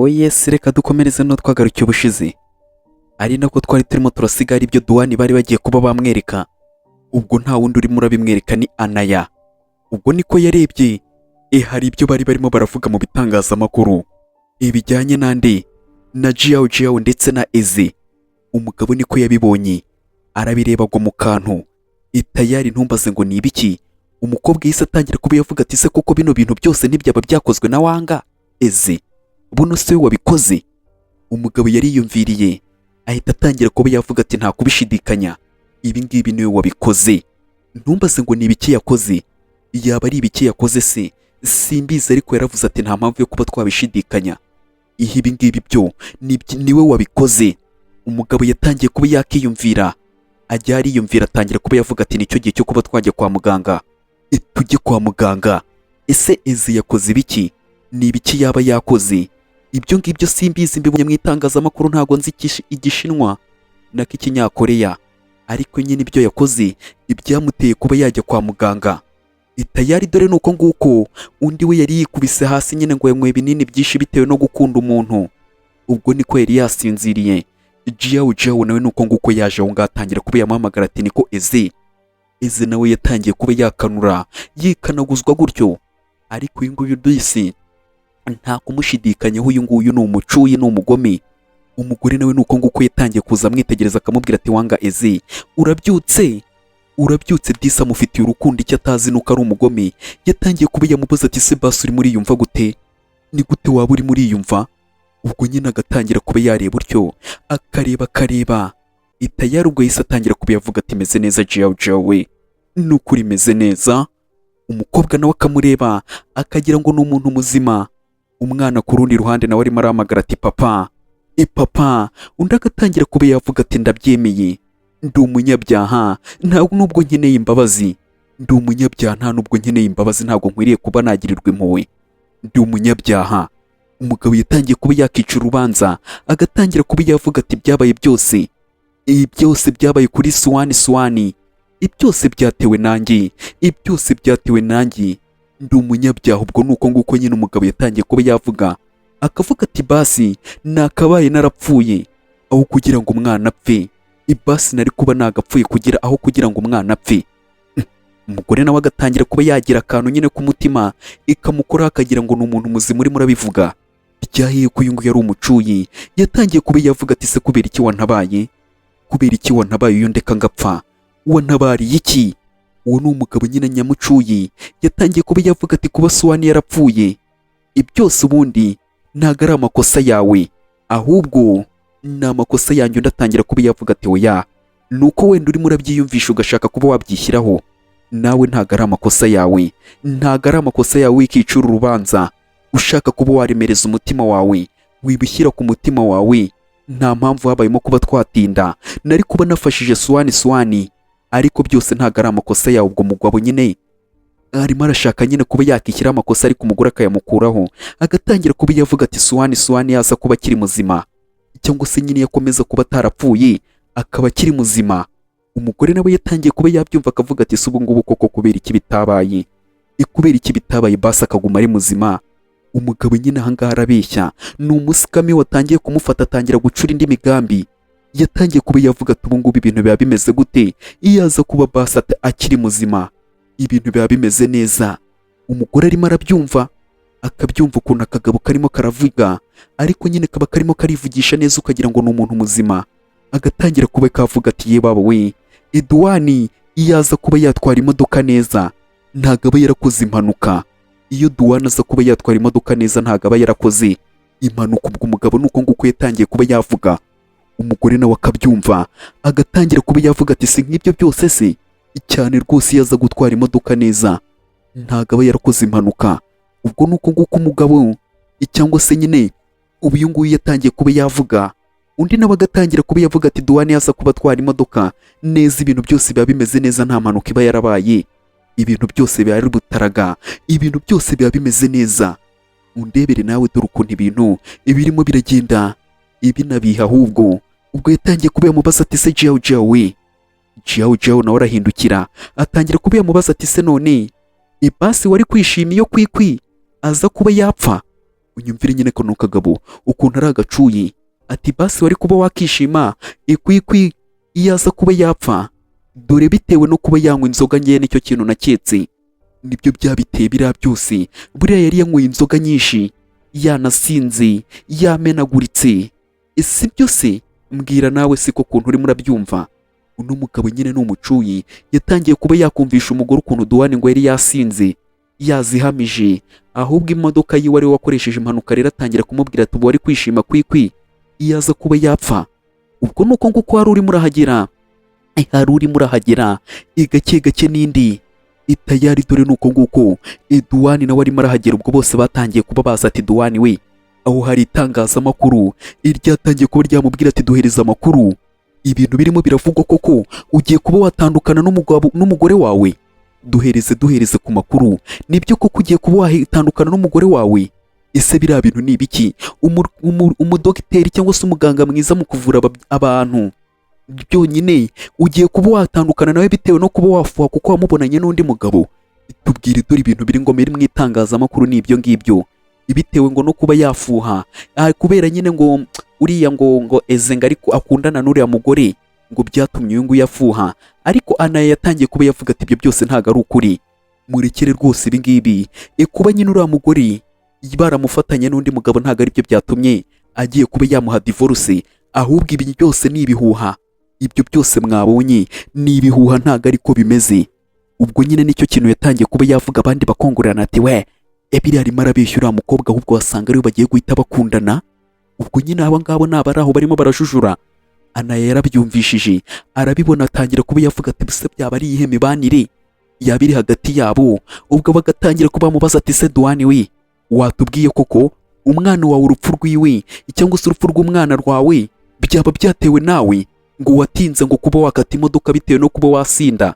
Yes, reka dukomereze no twagarukiye ubushize, ari nako twari turimo turasiga ari byo duwani bari bagiye kuba bamwereka. Ubwo nta wundi urimo urabimwereka ni Anaya. Ubwo niko yarebye, hari ibyo bari barimo baravuga mu bitangazamakuru bijyanye nande na Jiao ndetse na Eze. Umugabo niko yabibonye, arabireba ngo mu kantu tayari ntumbaze ngo ni ibiki. Umukobwa yise atangira kuba yavuga ati se koko bino bintu byose ntibyaba byakozwe na wanga Eze, buno se wabikoze? Umugabo yariyumviriye ahita atangira kuba yavuga ati nta kubishidikanya, ibi ngibi niwe wabikoze. Ntumbaze ngo ni ibiki yakoze, yaba ari ibiki yakoze se simbizi, ariko yaravuze ati nta mpamvu yo kuba twabishidikanya, ibi ngibi byo niwe wabikoze. Umugabo yatangiye kuba yakiyumvira, ajya ariyumvira atangira kuba yavuga ati nicyo gihe cyo kuba twajya kwa muganga. Tujye kwa muganga. Ese Eze yakoze ibiki? Ni ibiki yaba yakoze? Ibyo ngibyo simbizi, mbibonye mu itangazamakuru, ntago nzi igishinwa nako ikinyakoreya, ariko nyine ibyo yakoze ibyamuteye kuba yajya kwa muganga. Tayari dore nuko nguko undi we yari yikubise hasi nyine ngo yanyweye ibinini byinshi bitewe no gukunda umuntu. Ubwo niko yari yasinziriye. Jiao nawe nuko nguko yaje aho ngaho atangira kuba yamuhamagara ati niko Eze. Eze nawe yatangiye kuba yakanura yikanaguzwa gutyo, ariko uyu nguyu disi nta kumushidikanyaho, uyu nguyu ni umucuyi, ni umugome. Umugore nawe nuko nguko yatangiye kuza amwitegereza akamubwira ati wanga Eze, urabyutse disi, amufitiye urukundo, icyo atazi nuko ari umugome. Yatangiye kuba yamubaza ati se basi uri muriyumva gute? Ni gute waba uri muriyumva? Ubwo nyine agatangira kuba yareba utyo akareba tayari. Ubwo yise atangira kuba yavuga ati meze neza Jiao we, nukuri meze neza. Umukobwa nawe akamureba akagira ngo ni umuntu muzima. Umwana ku rundi ruhande nawe arimo arahamagara ati papa, papa. Undi agatangira kuba yavuga ati ndabyemeye, ndi umunyabyaha, ntabwo nubwo nkeneye imbabazi, ndi umunyabyaha, nta nubwo nkeneye imbabazi, ntabwo nkwiriye kuba nagirirwa impuhwe, ndi umunyabyaha. Umugabo yatangiye kuba yakica urubanza, agatangira kuba yavuga ati byabaye byose, byose byabaye kuri Suwani, byose byatewe nanjye, byose byatewe nanjye, ndi umunyabyaha. Ubwo nuko nguko nyine umugabo yatangiye kuba yavuga, akavuga ati basi nakabaye narapfuye aho kugira ngo umwana apfe, basi nari kuba nagapfuye kugira ngo umwana apfe. Umugore nawe agatangira kuba yagira akantu nyine ku mutima, ikamukoraho akagira ngo ni umuntu muzima urimo urabivuga. Byahiye ko uyu nguyu yari umucuyi. Yatangiye kuba yavuga ati se kubera iki wantabaye? Kubera iki wantabaye uyu ndeka ngapfa? Wantabariye iki? Uwo ni umugabo nyine nyamucuyi. Yatangiye kuba yavuga ati kuba Suwani yarapfuye byose ubundi ntago ari amakosa yawe, ahubwo ni amakosa yanjye. Ndatangira kuba yavuga ati oya, nuko wenda urimo urabyiyumvisha ugashaka kuba wabyishyiraho, nawe ntago ari amakosa yawe, ntago ari amakosa yawe wikicura urubanza ushaka kuba waremereza umutima wawe, wibishyira ku mutima wawe. Nta mpamvu habayemo kuba twatinda, nari kuba nafashije Suwani, ariko byose ntago ari amakosa yawe. Ubwo mugabo nyine arimo arashaka nyine kuba yakishyira amakosa, ariko umugore akayamukuraho, agatangira kuba yavuga ati Suwani yaza kuba akiri muzima, cyangwa se nyine yakomeza kuba atarapfuye akaba akiri muzima. Umugore nawe yatangiye kuba yabyumva akavuga ati se ubu ngubu koko kubera iki bitabaye? Kubera iki bitabaye basi akaguma ari muzima? Umugabo nyine ahangaha arabeshya, ni umusikami watangiye kumufata, atangira gucura indi migambi. Yatangiye kuba yavuga ati ubu ngubu ibintu biba bimeze gute iyo aza kuba basi akiri muzima? Ibintu biba bimeze neza. Umugore arimo arabyumva, akabyumva ukuntu akagabo karimo karavuga, ariko nyine kaba karimo karivugisha neza ukagira ngo ni umuntu muzima. Agatangira kuba kavuga ati ye baba we, Duwani iyo aza kuba yatwara imodoka neza ntago aba yarakoze impanuka. Iyo Duwani aza kuba yatwara imodoka neza ntago aba yarakoze impanuka. Ubwo umugabo nuko nguko yatangiye kuba yavuga. Umugore nawe akabyumva, agatangira kuba yavuga ati si nk'ibyo byose se, cyane rwose iyo aza gutwara imodoka neza ntago aba yarakoze impanuka. Ubwo nuko nguko umugabo cyangwa se nyine uyu nguyu yatangiye kuba yavuga. Undi nawe agatangira kuba yavuga ati Duwani yaza kuba atwara imodoka neza, ibintu byose biba bimeze neza, nta mpanuka iba yarabaye, ibintu byose biba ari butaraga, ibintu byose biba bimeze neza. Undebere nawe dore ukuntu ibintu birimo biragenda binabiha. Ahubwo ubwo yatangiye kuba yamubaza ati se Jiao we. Jiao nawe arahindukira atangira kuba yamubaza ati se none basi wari kwishima iyo kwikwi aza kuba yapfa? unyumvire nyine kano kagabo ukuntu ari agacuyi, ati basi wari kuba wakishima ikwikwi iyo aza kuba yapfa, dore bitewe no kuba yanywa inzoga nkeya nicyo kintu naketse, nibyo byabiteye biriya byose. Buriya yari yanyweye inzoga nyinshi, yanasinze, yamenaguritse. Ese byose mbwira nawe siko kuntu urimo urabyumva. Uno mugabo nyine ni umucuyi, yatangiye kuba yakumvisha umugore ukuntu duwane ngo yari yasinze, yazihamije, ahubwo imodoka yiwe ari we wakoresheje impanuka. Rero atangira kumubwira ati ubu wari kwishima kwikwi iyo aza kuba yapfa. Ubwo nuko nguko hari urimo urahagera, gake gake n'indi itayari, dore nuko nguko Duwani nawe arimo arahagera. Ubwo bose batangiye kuba baza ati Duwani we, aho hari itangazamakuru iryatangiye kuba ryamubwira ati duhereza amakuru, ibintu birimo biravugwa koko, ugiye kuba watandukana n'umugore wawe, duhereze ku makuru. Nibyo koko ugiye kuba watandukana n'umugore wawe? Ese biriya bintu ni ibiki? Umudogiteri cyangwa se umuganga mwiza mu kuvura abantu byonyine ugiye kuba watandukana nawe bitewe no kuba wafuha kuko wamubonanye n'undi mugabo? Tubwire, dore ibintu biri ngo mu itangazamakuru ni ibyo ngibyo, bitewe ngo no kuba yafuha kubera nyine ngo uriya ngo ezenga ariko akundana n'uriya mugore, ngo byatumye uyu nguyu yafuha. Ariko nayo yatangiye kuba yavuga ati ibyo byose ntago ari ukuri, murekere rwose ibi ngibi. Kuba nyine uriya mugore baramufatanye n'undi mugabo ntago ari byo byatumye agiye kuba yamuha divorce, ahubwo ibi byose ni ibihuha. Ibyo byose mwabonye ni ibihuha, ntago ariko bimeze. Ubwo nyine nicyo kintu yatangiye kuba yavuga, abandi bakongorerana ati we biriya arimo arabeshya uriya mukobwa, ahubwo wasanga ariwe bagiye guhita bakundana. Ubwo nyine aba ngabo ni abari aho barimo barajujura. Nayo yarabyumvishije, arabibona, atangira kuba yavuga ati bise byaba ari iyihe mibanire yaba iri hagati yabo. Ubwo bagatangira kuba bamubaza ati se Duwani we, watubwiye koko umwana wawe urupfu rwiwe cyangwa se urupfu rw'umwana rwawe byaba byatewe nawe, ngo watinze ngo kuba wakata imodoka bitewe no kuba wasinda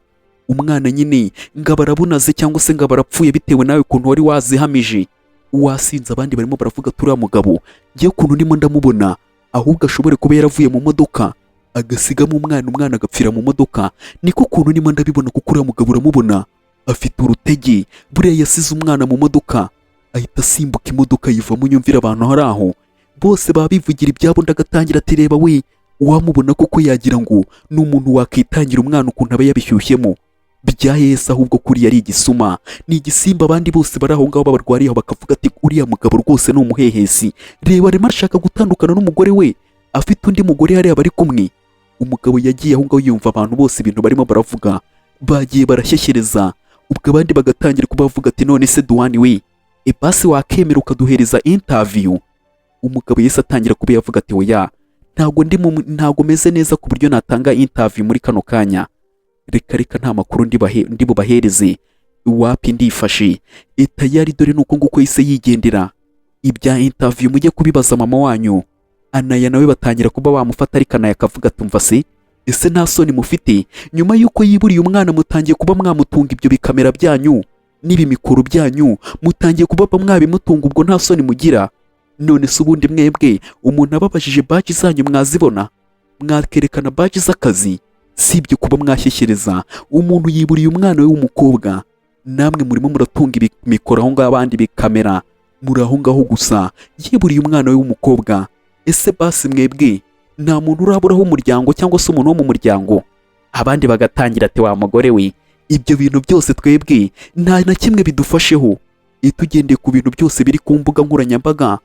umwana nyine, ngo barabunaze cyangwa se ngo barapfuye bitewe nawe ukuntu wari wazihamije wasinze. Abandi barimo baravuga turiya mugabo ngiye ukuntu ndimo ndamubona, ahubwo ashobore kuba yaravuye mu modoka agasigamo umwana agapfira mu modoka. Niko kuntu ndimo ndabibona, kuko uriya mugabo uramubona afite urutege. Buriya yasize umwana mu modoka ahita asimbuka imodoka yivamo. Unyumvira abantu hari aho bose baba bivugira ibyabo, ndagatangira ati reba we, wamubona koko yagira ngo ni umuntu wakitangira umwana ukuntu aba yabishyushyemo bya Yesu, ahubwo kuri yari igisuma, ni igisimba. Abandi bose bari aho ngaho babarwariye bakavuga ati uriya mugabo rwose ni umuhehesi, reba arimo arashaka gutandukana n'umugore we, afite undi mugore hariya bari kumwe. Umugabo yagiye aho ngaho yumva abantu bose ibintu barimo baravuga, bagiye barashyeshyereza. Ubwo abandi bagatangira kubavuga ati none se Duwani we, basi wakemera ukaduhereza interview? Umugabo Yesu atangira kuba yavuga ati oya, ntago meze neza ku buryo natanga interview muri kano kanya. Reka nta makuru ndi bubahereze, wapi ndifashe tayari, dore nuko nguko yise yigendera. Ibya interview mujye kubibaza mama wanyu. Nayo nawe batangira kuba bamufata, ariko nayo akavuga ati mva se, ese nta soni mufite? Nyuma yuko yiburiye umwana mutangiye kuba mwamutunga ibyo bikamera byanyu n'ibimikoro byanyu, mutangiye kuba mwabimutunga, ubwo nta soni mugira? None se ubundi mwebwe umuntu ababajije baji zanyu mwazibona? Mwakerekana baji z'akazi? Sibyo kuba mwashyeshyereza. Umuntu yiburiye umwana we w'umukobwa, namwe murimo muratunga ibimikoro aho ngaho, abandi bikamera muri aho ngaho gusa. Yiburiye umwana we w'umukobwa. Ese basi mwebwe nta muntu uraburaho umuryango cyangwa se umuntu wo mu muryango? Abandi bagatangira ati wa mugore we, ibyo bintu byose twebwe nta na kimwe bidufasheho. Tugendeye ku bintu byose biri ku mbuga nkoranyambaga,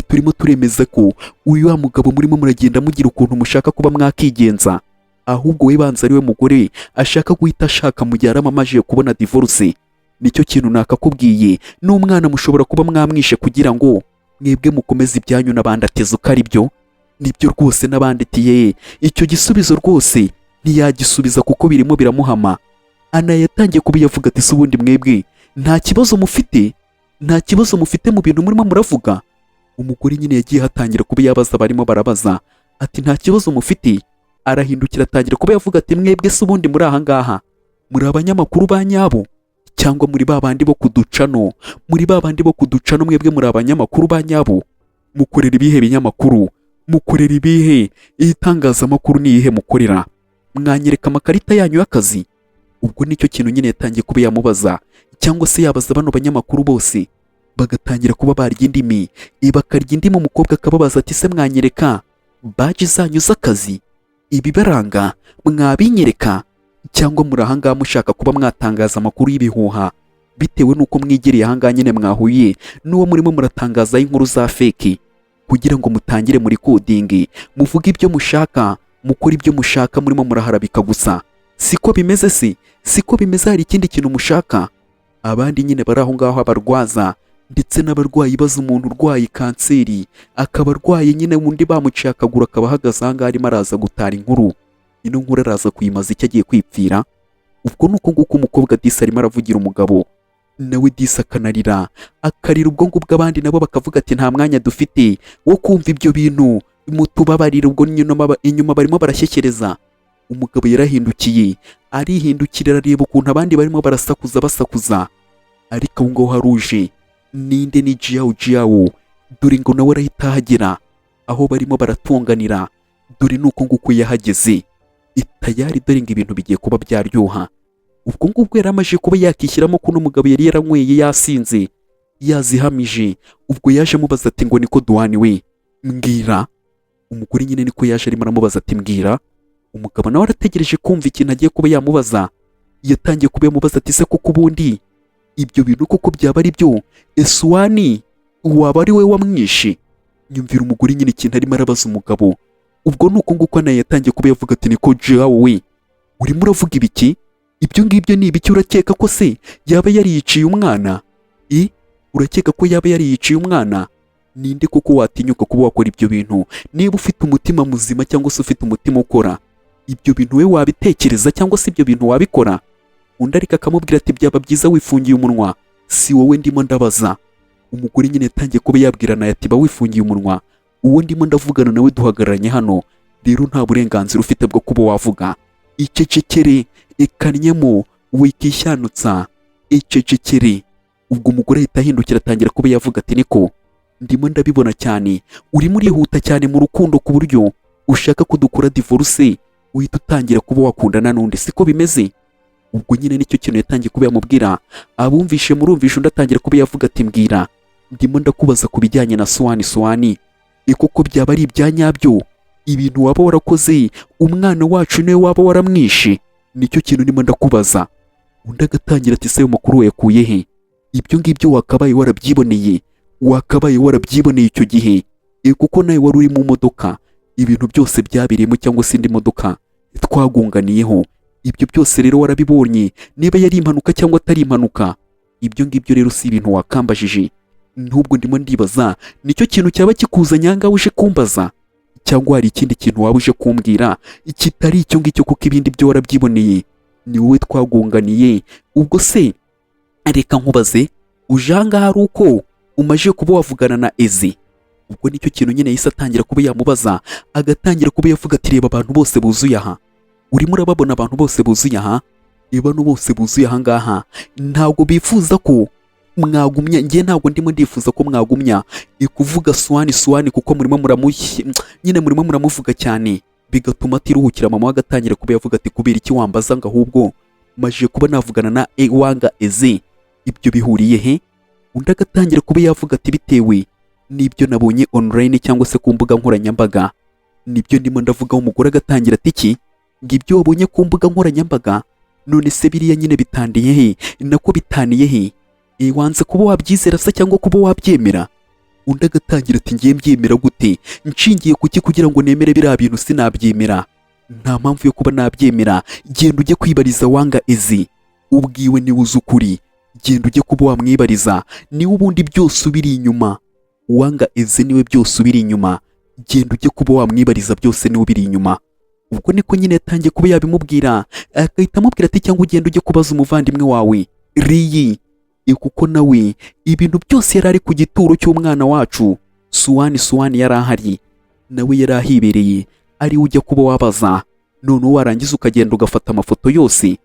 turimo turemeza ko uyu wa mugabo murimo muragenda mugira ukuntu mushaka kuba mwakigenza, ahubwo we banza ari we mugore ashaka guhita ashaka mu gihe aramamaje kubona divorce. Nicyo kintu nakakubwiye, n'umwana mushobora kuba mwamwishe kugira ngo mwebwe mukomeze ibyanyu n'abandi ateze uko ari byo. Nibyo rwose, n'abandi atiye icyo gisubizo rwose ntiyagisubiza kuko birimo biramuhama. Nayo yatangiye kuba yavuga ati se ubundi mwebwe nta kibazo mufite? Nta kibazo mufite mu bintu murimo muravuga? Umugore nyine yagiye hatangira kuba yabaza, barimo barabaza ati nta kibazo mufite. Arahindukira atangira kuba yavuga ati mwebwe se ubundi muri aha ngaha muri abanyamakuru ba nyabo cyangwa muri babandi bo kuducano? Muri babandi bo kuducano mwebwe muri abanyamakuru ba nyabo? Mukorera ibihe binyamakuru? Mukorera ibihe itangazamakuru? ni ihe mukorera? Mwanyereka amakarita yanyu y'akazi? Ubwo nicyo kintu nyine yatangiye kuba yamubaza, cyangwa se yabaza bano banyamakuru bose bagatangira kuba barya indimi, bakarya indimi. Umukobwa akababaza ati se mwanyereka baji zanyu z'akazi, ibibaranga mwabinyereka, cyangwa muri ahangaha mushaka kuba mwatangaza amakuru y'ibihuha bitewe n'uko mwigereye ahangaha nyine mwahuye n'uwo murimo muratangazaho inkuru za feki, kugira ngo mutangire muri kodingi, muvuge ibyo mushaka, mukora ibyo mushaka, murimo muraharabika gusa. Siko bimeze se? Siko bimeze? Hari ikindi kintu mushaka? Abandi nyine bari aho ngaho, abarwaza ndetse n'abarwayi, baza umuntu urwaye kanseri, akaba arwaye nyine, undi bamuciye akaguru, akaba ahagaze aha ngaha arimo araza gutara inkuru. Ino nkuru araza kuyimaza icyo agiye kwipfira. Ubwo nuko nguko umukobwa disi arimo aravugira umugabo, nawe disi akanarira, akarira ubwo ngubwo. Abandi nabo bakavuga ati nta mwanya dufite wo kumva ibyo bintu, mutubabarira. Ubwo inyuma barimo barashyekereza. Umugabo yarahindukiye, arihindukira, arareba ukuntu abandi barimo basakuza, ariko aho ngaho haruje ninde, ni jiyawu. Dore ngo nawe arahita ahagera aho barimo baratunganira. Dore nuko nguko yahageze tayari. Dore ngo ibintu bigiye kuba byaryoha. Ubwo ngubwo yari amaje kuba yakishyiramo ko umugabo yari yaranyweye, yasinze, yazihamije. Ubwo yaje amubaza ati ngo niko duhani we, mbwira. Umugore nyine niko yaje arimo aramubaza ati mbwira. Umugabo nawe arategereje kumva ikintu agiye kuba yamubaza. Yatangiye kuba yamubaza ati se koko ubundi ibyo bintu koko byaba ari byo? Eswani waba ari we wamwishe? Nyumvira umugore nyine ikintu arimo arabaza umugabo. Ubwo nuko nguko nawe yatangiye kuba yavuga ati niko jawo we, urimo uravuga ibiki? Ibyo ngibyo ni ibiki? Urakeka ko se yaba yariyiciye umwana? Urakeka ko yaba yariyiciye umwana? Ninde koko watinyuka kuba wakora ibyo bintu? Niba ufite umutima muzima cyangwa se ufite umutima ukora ibyo bintu, we wabitekereza cyangwa se ibyo bintu wabikora? Undi ariko akamubwira ati byaba byiza wifungiye umunwa, si wowe ndimo ndabaza. Umugore nyine yatangiye kuba yabwira nawe ati ba wifungiye umunwa, uwo ndimo ndavugana nawe duhagararanye hano, rero nta burenganzira ufite bwo kuba wavuga. Icecekere, ekanyemo, wikishyanutsa, icecekere. Ubwo umugore ahita ahindukira, atangira kuba yavuga ati niko ndimo ndabibona cyane, urimo urihuta cyane mu rukundo ku buryo ushaka ko dukora divorce, uhita utangira kuba wakundana n'undi. Siko bimeze? Ubwo nyine nicyo kintu yatangiye kuba yamubwira. Abumvishe murumvishe, undi atangira kuba yavuga ati mbwira, ndimo ndakubaza ku bijyanye na swani. Koko byaba ari ibya nyabyo? Ibintu waba warakoze umwana wacu niwe waba waramwishe? Nicyo kintu ndimo ndakubaza. Undi agatangira ati se makuru yakuye he? Ibyo ngibyo wakabaye warabyiboneye, icyo gihe, kuko nawe wari uri mu modoka, ibintu byose byabirimo, cyangwa se indi modoka twagunganiyeho. Ibyo byose rero warabibonye, niba yari impanuka cyangwa atari impanuka. Ibyo ngibyo rero si ibintu wakambajije. Nubwo ndimo ndibaza, nicyo kintu cyaba kikuzanye ahangaha uje kumbaza, cyangwa hari ikindi kintu waba uje kumbwira kitari icyo ngicyo, kuko ibindi byo warabyiboneye, ni wowe twagunganiye. Ubwo se reka nkubaze, uje ahangaha ari uko umaje kuba wavugana na Eze? Ubwo nicyo kintu nyine yahise atangira kuba yamubaza, agatangira kuba yavuga ati reba abantu bose buzuye aha, urimo urababona abantu bose buzuye aha? Reba no bose buzuye aha ngaha, ntabwo bifuza ko mwagumya. Ngiye ntabwo ndimo ndifuza ko mwagumya kuvuga swani, kuko murimo muramuvuga cyane, bigatuma atiruhukira. Mama agatangira kuba yavuga ati kubera iki wambaza ngo ahubwo maje kuba navugana na wanga Eze, ibyo bihuriye he? Undi agatangira kuba yavuga ati bitewe n'ibyo nabonye online cyangwa se ku mbuga nkoranyambaga, nibyo ndimo ndavuga. Umugore agatangira ati iki? Ngibyo wabonye ku mbuga nkoranyambaga? None se biriya nyine bitandiye he? Nako bitaniye he? Wanze kuba wabyizera se cyangwa kuba wabyemera? Undi agatangira ati ngiye mbyemera gute? Nshingiye kuki kugira ngo nemere biriya bintu? Sinabyemera, nta mpamvu yo kuba nabyemera. Genda ujye kwibariza wanga Eze, ubwiwe niwe uzi ukuri. Genda ujye kuba wamwibariza, niwe ubundi byose ubiri inyuma. Wanga Eze niwe byose ubiri inyuma. Genda ujye kuba wamwibariza, byose niwe ubiri inyuma. Ubwo niko nyine yatangiye kuba yabimubwira, agahita amubwira ati cyangwa ugenda ujye kubaza umuvandimwe wawe Riyi, kuko nawe ibintu byose yari ari ku gituro cy'umwana wacu. Suwani yari ahari, nawe yari ahibereye, ari ujya kuba wabaza. Noneho warangiza ukagenda ugafata amafoto yose,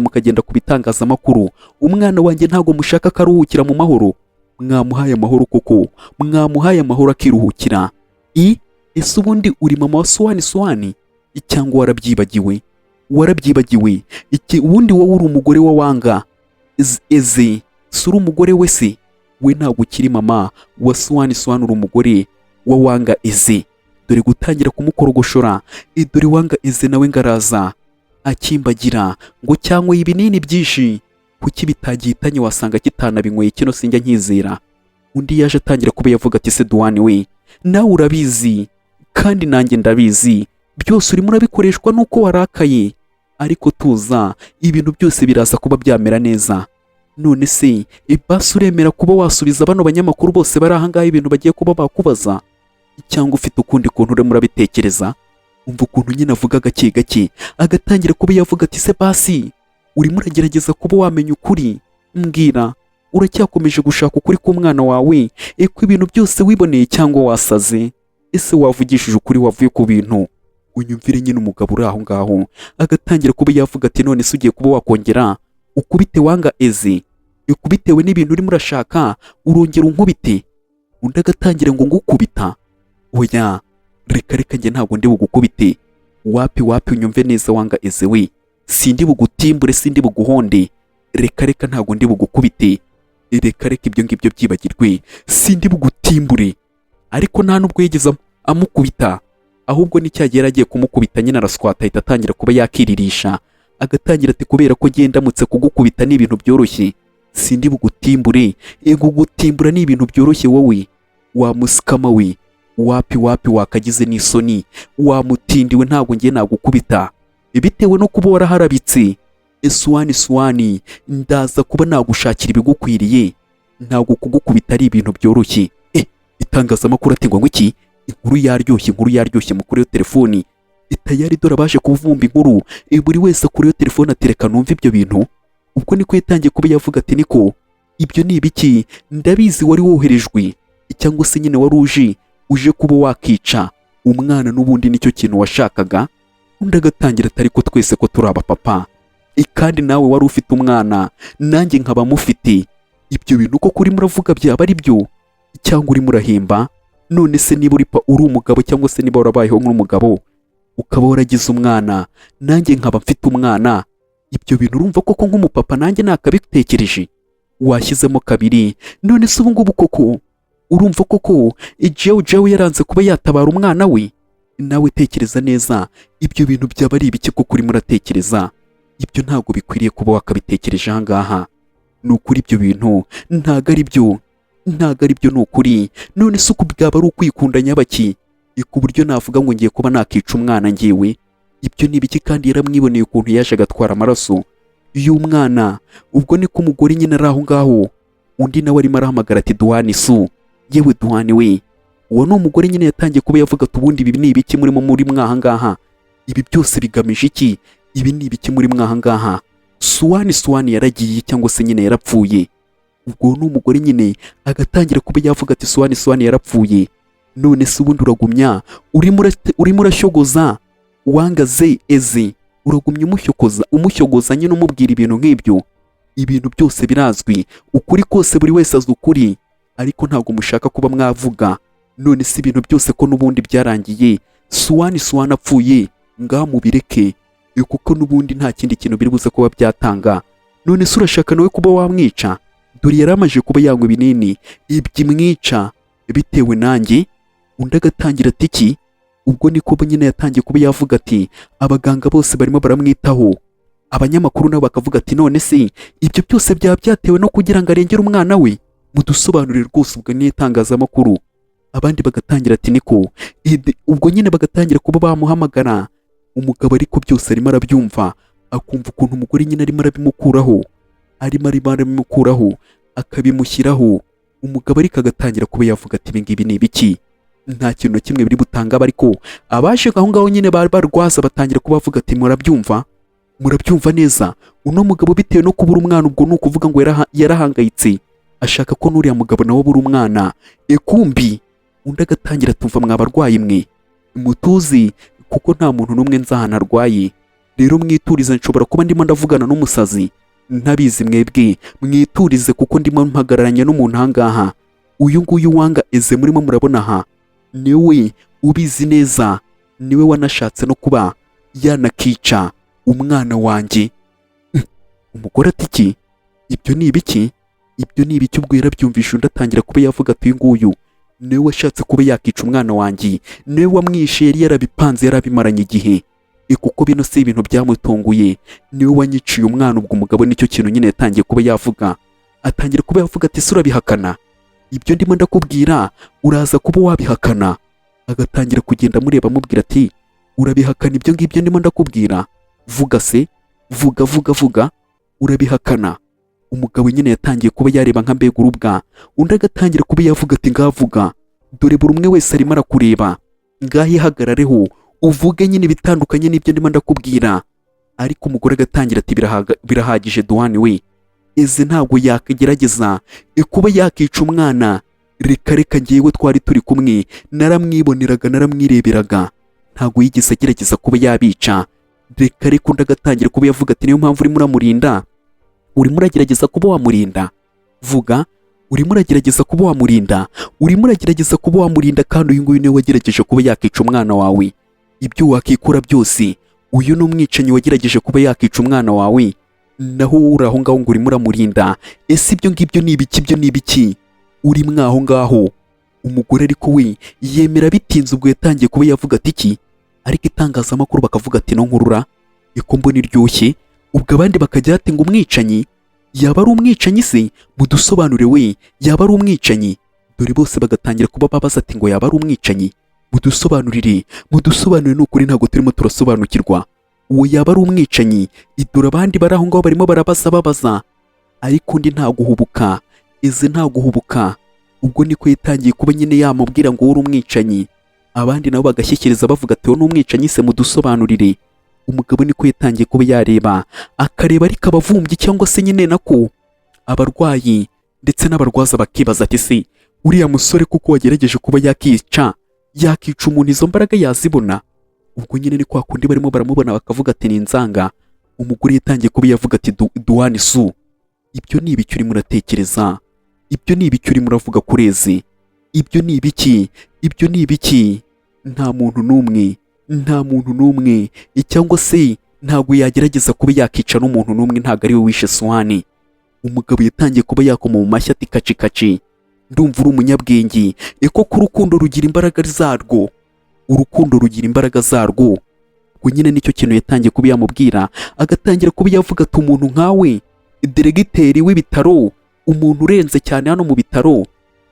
mukagenda ku bitangazamakuru. Umwana wanjye ntago mushaka karuhukira mu mahoro? Mwamuhaye amahoro koko? Mwamuhaye amahoro akiruhukira? Ese ubundi uri mama wa Suwani cyangwa warabyibagiwe? Iki ubundi wowe uri umugore wa wanga Eze, si uri umugore we se? We ntabwo ukiri mama wa Swan uri umugore wa Wanga Eze. Dore gutangira kumukorogoshora, dore Wanga Eze nawe ngaraza akimbagira ngo cyangwa ibinini byinshi, kuki bitagihitanye wasanga kitanabinyweye kino sinjya nkizera. Undi yaje atangira kuba yavuga ati se Duane we, nawe urabizi kandi nanjye ndabizi, byose urimo urabikoreshwa nuko warakaye, ariko tuza ibintu byose biraza kuba byamera neza. None se basi uremera kuba wasubiza bano banyamakuru bose bari ahangaha ibintu bagiye kuba bakubaza, cyangwa ufite ukundi kuntu urimo urabitekereza? Umva ukuntu nyine avuga gake gake, agatangira kuba yavuga ati se basi urimo uragerageza kuba wamenya ukuri, mbwira uracyakomeje gushaka ukuri k'umwana wawe, ko ibintu byose wiboneye cyangwa wasaze? Ese wavugishije ukuri wavuye ku bintu? Unyumvire nyine umugabo uri aho ngaho agatangira kuba yavuga ati none se ugiye kuba wakongera ukubite Wanga Eze, bitewe n'ibintu urimo urashaka urongera unkubite? Undi agatangira ngo ngukubita? Oya, reka njye ntabwo ndi bugukubite. Wapi unyumve neza Wanga Eze we, sindi bugutimbure, sindi buguhonde. Reka ntabwo ndi bugukubite. Reka ibyo ngibyo byibagirwe, sindi bugutimbure. Ariko nta nubwo yigeze amukubita, ahubwo n'icyagera agiye kumukubita nyine araswata ahita atangira kuba yakiririsha, agatangira ati kubera ko ndamutse kugukubita ni ibintu byoroshye, sindi bugutimbure. Gutimbura ni ibintu byoroshye wowe wa musikama we. Wapi wakagize n'isoni, wamutindiwe, ntabwo ngiye nagukubita bitewe no kuba waraharabitse. Swani ndaza kuba nagushakira ibigukwiriye, ntabwo kugukubita ari ibintu byoroshye. Itangazamakuru atingwa ngo iki? Inkuru yaryoshye mukuru yo telefoni tayari, dore abaje kuvumba inkuru, buri wese kuri yo telefoni atereka numva ibyo bintu. Ubwo niko yatangiye kuba yavuga ati niko ibyo ni ibiki? Ndabizi wari woherejwe cyangwa se nyine wari uje kuba wakica umwana, n'ubundi nicyo kintu washakaga. Undi agatangira atari ko twese ko turi abapapa, kandi nawe wari ufite umwana nanjye nkaba mufite. Ibyo bintu ko kuri muravuga byaba ari byo cyangwa uri murahimba? None se niba uri umugabo cyangwa se niba warabayeho nk'umugabo ukaba waragize umwana nanjye nkaba mfite umwana, ibyo bintu urumva koko nk'umupapa nanjye nakabitekereje? Washyizemo kabiri. None se ubu ngubu koko urumva koko jewe yaranze kuba yatabara umwana we? Nawe tekereza neza, ibyo bintu byaba ari ibiki koko urimo uratekereza? Ibyo ntabwo bikwiriye kuba wakabitekereje aha ngaha. Ni ukuri ibyo bintu ntabwo ari byo ni ukuri. None se uku byaba ari ukwikunda nyabaki ku buryo navuga ngo ngiye kuba nakica umwana ngewe? Ibyo ni ibiki? Kandi yaramwiboneye ukuntu yaje agatwara amaraso y'umwana. Ubwo niko umugore nyine ari aho ngaho, undi nawe arimo arahamagara ati Duane yewe Duane we, uwo ni umugore nyine yatangiye kuba yavuga ati ubundi ibi ni ibiki muri mwaha ngaha? Ibi byose bigamije iki? Ibi ni ibiki muri mwaha ngaha? Swan yaragiye cyangwa se nyine yarapfuye? Ubwo ni umugore nyine agatangira kuba yavuga ati Swan yarapfuye. None se ubundi uragumya urimo urashyogoza Wanga Eze, uragumya umushyogoza nyine umubwira ibintu nk'ibyo? Ibintu byose birazwi, ukuri kose buri wese azi ukuri, ariko ntabwo mushaka kuba mwavuga. None se ibintu byose ko n'ubundi byarangiye, Swan apfuye, ngaha mubireke, kuko n'ubundi nta kindi kintu biri buze kuba byatanga. None se urashaka nawe kuba wamwica? Dore yaramaje kuba yanywa ibinini ibyimwica bitewe nanjye. Undi agatangira ati iki? Ubwo niko nyine yatangiye kuba yavuga ati abaganga bose barimo baramwitaho. Abanyamakuru nabo bakavuga ati none se ibyo byose byaba byatewe no kugira ngo arengere umwana we? Mudusobanurire rwose. Ubwo ni itangazamakuru. Abandi bagatangira ati niko. Ubwo nyine bagatangira kuba bamuhamagara umugabo, ariko byose arimo arabyumva, akumva ukuntu umugore nyine arimo arabimukuraho akabimushyiraho. Umugabo ariko agatangira kuba yavuga ati ibi ngibi ni ibiki? Nta kintu na kimwe biri butanga. Ariko abaje aho ngaho nyine barwaza batangira kuba bavuga ati murabyumva neza, uno mugabo bitewe no kubura umwana, ubwo ni ukuvuga ngo yarahangayitse, ashaka ko n'uriya mugabo nawe abura umwana. Kumbi undi agatangira tumva mwabarwayi mwe mutuzi, kuko nta muntu n'umwe nzi ahantu arwaye. Rero mwiturize, nshobora kuba ndimo ndavugana n'umusazi ntabizi. Mwebwe mwiturize kuko ndimo mpagararanye n'umuntu aha ngaha. Uyu nguyu Wanga Eze murimo murabona aha, niwe ubizi neza, niwe wanashatse no kuba yanakica umwana wanjye. Umugore ati iki? Ibyo ni ibiki? ibyo ni ibiki? Ubwo yarabyumvishe undi atangira kuba yavuga ati uyu nguyu niwe washatse kuba yakica umwana wanjye, niwe wamwishe, yari yarabipanze, yarabimaranye igihe, kuko bino si ibintu byamutunguye, niwe wanyiciye umwana. Ubwo umugabo nicyo kintu nyine yatangiye kuba yavuga, atangira kuba yavuga ati ese urabihakana ibyo ndimo ndakubwira? Uraza kuba wabihakana? Agatangira kugenda amureba amubwira ati urabihakana ibyo ngibyo ndimo ndakubwira? Vuga se, vuga, urabihakana? Umugabo nyine yatangiye kuba yareba nka mbega urubwa, undi agatangira kuba yavuga ati ngavuga, dore buri umwe wese arimo arakureba, ngaho ihagarareho uvuge nyine bitandukanye n'ibyo ndimo ndakubwira. Ariko umugore agatangira ati birahagije Duane we, eze ntabwo yakigerageza kuba yakica umwana, reka ngewe twari turi kumwe, naramwiboneraga, naramwireberaga, ntabwo yigeze agerageza kuba yabica. Reka undi agatangira kuba yavuga ati niyo mpamvu urimo uramurinda, urimo uragerageza kuba wamurinda? Vuga, urimo uragerageza kuba wamurinda? Urimo uragerageza kuba wamurinda kandi uyu nguyu niwe wagerageje kuba yakica umwana wawe. Ibyo wakikura byose, uyu ni umwicanyi wagerageje kuba yakica umwana wawe, naho wowe uri aho ngaho ngo urimo uramurinda. Ese ibyo ngibyo ni ibiki? Ibyo ni ibiki uri mwaho ngaho? Umugore ariko we yemera bitinze. Ubwo yatangiye kuba yavuga ati iki? Ariko itangazamakuru bakavuga ati no nkurura iko mbona iryoshye. Ubwo abandi bakajya ati ngo umwicanyi, yaba ari umwicanyi se? Mudusobanure we, yaba ari umwicanyi? Dore bose bagatangira kuba babaza ati ngo yaba ari umwicanyi, mudusobanurire, ni ukuri ntabwo turimo turasobanukirwa, uwo yaba ari umwicanyi? Idore abandi bari aho ngaho barimo babaza, ariko undi nta guhubuka, eze nta guhubuka. Ubwo niko yatangiye kuba nyine yamubwira ngo uri umwicanyi, abandi nabo bagashyikiriza bavuga ati wowe ni umwicanyi se, mudusobanurire. Umugabo niko yatangiye kuba yareba, akareba ariko abavumbyi cyangwa se nyine nako abarwayi ndetse n'abarwaza bakibaza ati se uriya musore kuko wagerageje kuba yakica umuntu, izo mbaraga yazibona? Ubwo nyine ni kwa kundi barimo baramubona bakavuga ati ni inzanga. Umugore yatangiye kuba yavuga ati Duane su, ibyo ni ibiki urimo uratekereza? Ibyo ni ibiki urimo uravuga kureze? Ibyo ni ibiki? Ibyo ni ibiki? Nta muntu n'umwe cyangwa se ntabwo yagerageza kuba yakica n'umuntu n'umwe, ntabwo ari we wishe Suwane. Umugabo yatangiye kuba yakoma mu mashyi ati kaci, ndumva uri umunyabwenge, koko urukundo rugira imbaraga zarwo, urukundo rugira imbaraga zarwo. Ubwo nyine nicyo kintu yatangiye kuba yamubwira, agatangira kuba yavuga ati umuntu nkawe, diregiteri w'ibitaro, umuntu urenze cyane hano mu bitaro,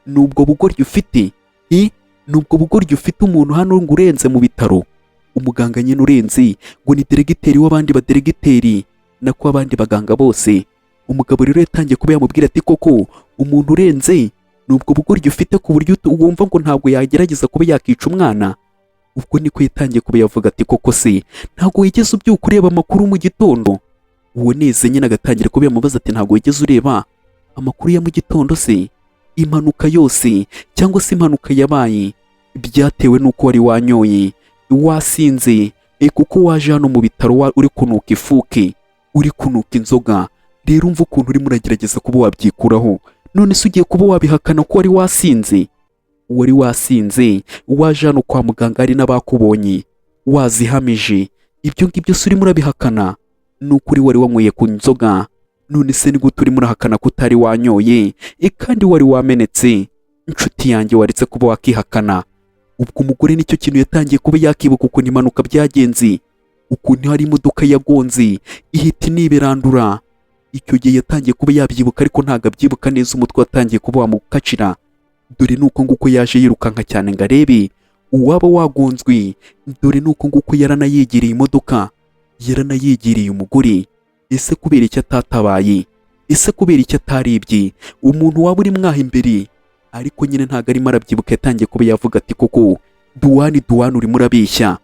nubwo bugoryi ufite? Nubwo bugoryi ufite umuntu hano ngo urenze mu bitaro? Umuganga nyine urenze ngo ni diregiteri w'abandi baderegiteri nako abandi baganga bose. Umugabo rero yatangiye kuba yamubwira ati koko umuntu urenze, nubwo bugoryi ufite ku buryo wumva ngo ntabwo yagerageza kuba yakica umwana? Ubwo niko yatangiye kuba yavuga ati koko se ntabwo wigeze ubyuka ureba amakuru mu gitondo? Uwo neze nyine agatangira kuba yamubaza ati ntabwo wigeze ureba amakuru ya mu gitondo se? Impanuka yose cyangwa se impanuka yabaye byatewe n'uko wari wanyoye, wasinze, kuko waje hano mu bitaro uri kunuka ifuke, uri kunuka inzoga. Rero umva ukuntu urimo uragerageza kuba wabyikuraho. None se ugiye kuba wabihakana ko wari wasinze? Wari wasinze, waje hano kwa muganga hari n'abakubonye wazihamije, ibyo ngibyo se urimo urabihakana? N'ukuri wari wanyweye ku nzoga, none se ni gute urimo urahakana ko utari wanyoye kandi wari wamenetse? Inshuti yanjye waretse kuba wakihakana. Ubwo umugore nicyo kintu yatangiye kuba yakibuka ukuntu impanuka byagenze, ukuntu hari imodoka yagonze ihita iniberandura. Icyo gihe yatangiye kuba yabyibuka ariko ntabwo abyibuka neza, umutwe watangiye kuba wamukacira. Dore nuko nguko yaje yirukanka cyane ngo arebe uwaba wagonzwe. Dore nuko nguko yaranayegereye imodoka, yaranayegereye umugore. Ese kubera icyo atatabaye? Ese kubera icyo atarebye umuntu waba uri mwaha imbere? Ariko nyine ntabwo arimo arabyibuka. Yatangiye kuba yavuga ati koko Duane urimo urabeshya,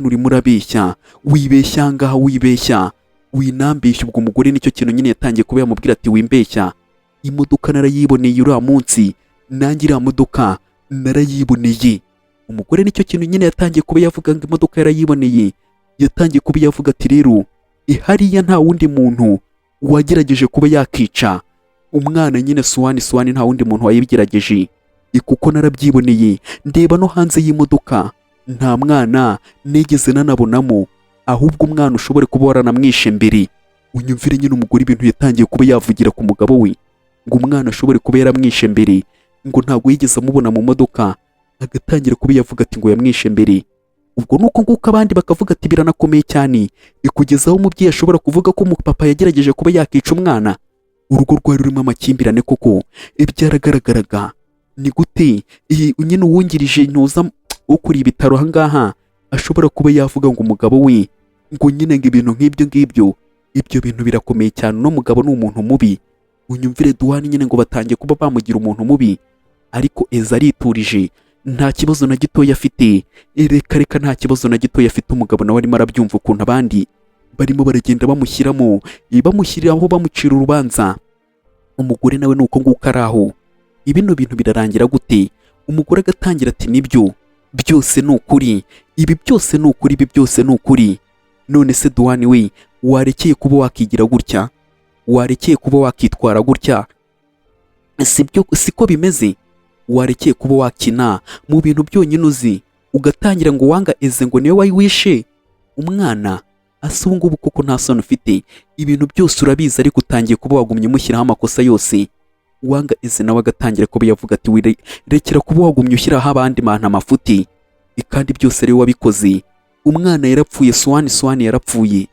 urimo urabeshya, wibeshya ngaha, wibeshya, winambeshya. Ubwo umugore nicyo kintu nyine yatangiye kuba yamubwira ati wimbeshya, imodoka narayiboneye uriya munsi, nanjye iriya modoka narayiboneye. Umugore nicyo kintu nyine yatangiye kuba yavuga ngo imodoka yarayiboneye. Yatangiye kuba yavuga ati rero hariya nta wundi muntu wagerageje kuba yakica umwana nyine Suwane, nta wundi muntu wayibigerageje, kuko narabyiboneye. Ndeba no hanze y'imodoka nta mwana nigeze nanabonamo, ahubwo umwana ushobore kuba waranamwishe mbere. Unyumvire nyine umugore ibintu yatangiye kuba yavugira ku mugabo we. ngo umwana ashobore kuba yaramwishe mbere, ngo ntabwo yigeze amubona mu modoka, agatangira kuba yavuga ati ngo yamwishe mbere. Ubwo nuko nguko abandi bakavuga ati biranakomeye cyane, kugeza aho umubyeyi ashobora kuvuga ko umupapa yagerageje kuba yakica umwana. Urugo rwari rurimo amakimbirane koko, byaragaragaraga. Ni gute nyine uwungirije ntuza ukuriye ibitaro ahangaha ashobora kuba yavuga ngo umugabo we ngo nyine ngo ibintu nk'ibyo ngibyo, ibyo bintu birakomeye cyane. Uno mugabo ni umuntu mubi. Unyumvire Duhani nyine ngo batangiye kuba bamugira umuntu mubi, ariko Eza ariturije, nta kibazo na gitoya afite. Reka nta kibazo na gitoya afite. Umugabo nawe arimo arabyumva ukuntu abandi barimo baragenda bamushyiramo, bamushyiriraho bamucira urubanza. Umugore nawe nuko nguko ari aho. Ibino bintu birarangira gute? Umugore agatangira ati nibyo byose ni ukuri, ibi byose ni ukuri, ibi byose ni ukuri. None se Duhani we, warekeye kuba wakigira gutya? Warekeye kuba wakitwara gutya? Siko bimeze. Warekeye kuba wakina mu bintu byonyine uzi, ugatangira ngo wanga Eze ngo niwe wayiwishe umwana. Ase ubu ngubu koko nta soni ufite, ibintu byose urabizi, ariko utangiye kuba wagumye umushyiraho amakosa yose. Wanga Eze nawe agatangira kuba yavuga ati rekera kuba wagumye ushyiraho abandi bantu amafuti, kandi byose ariwe wabikoze. Umwana yarapfuye, Swani yarapfuye,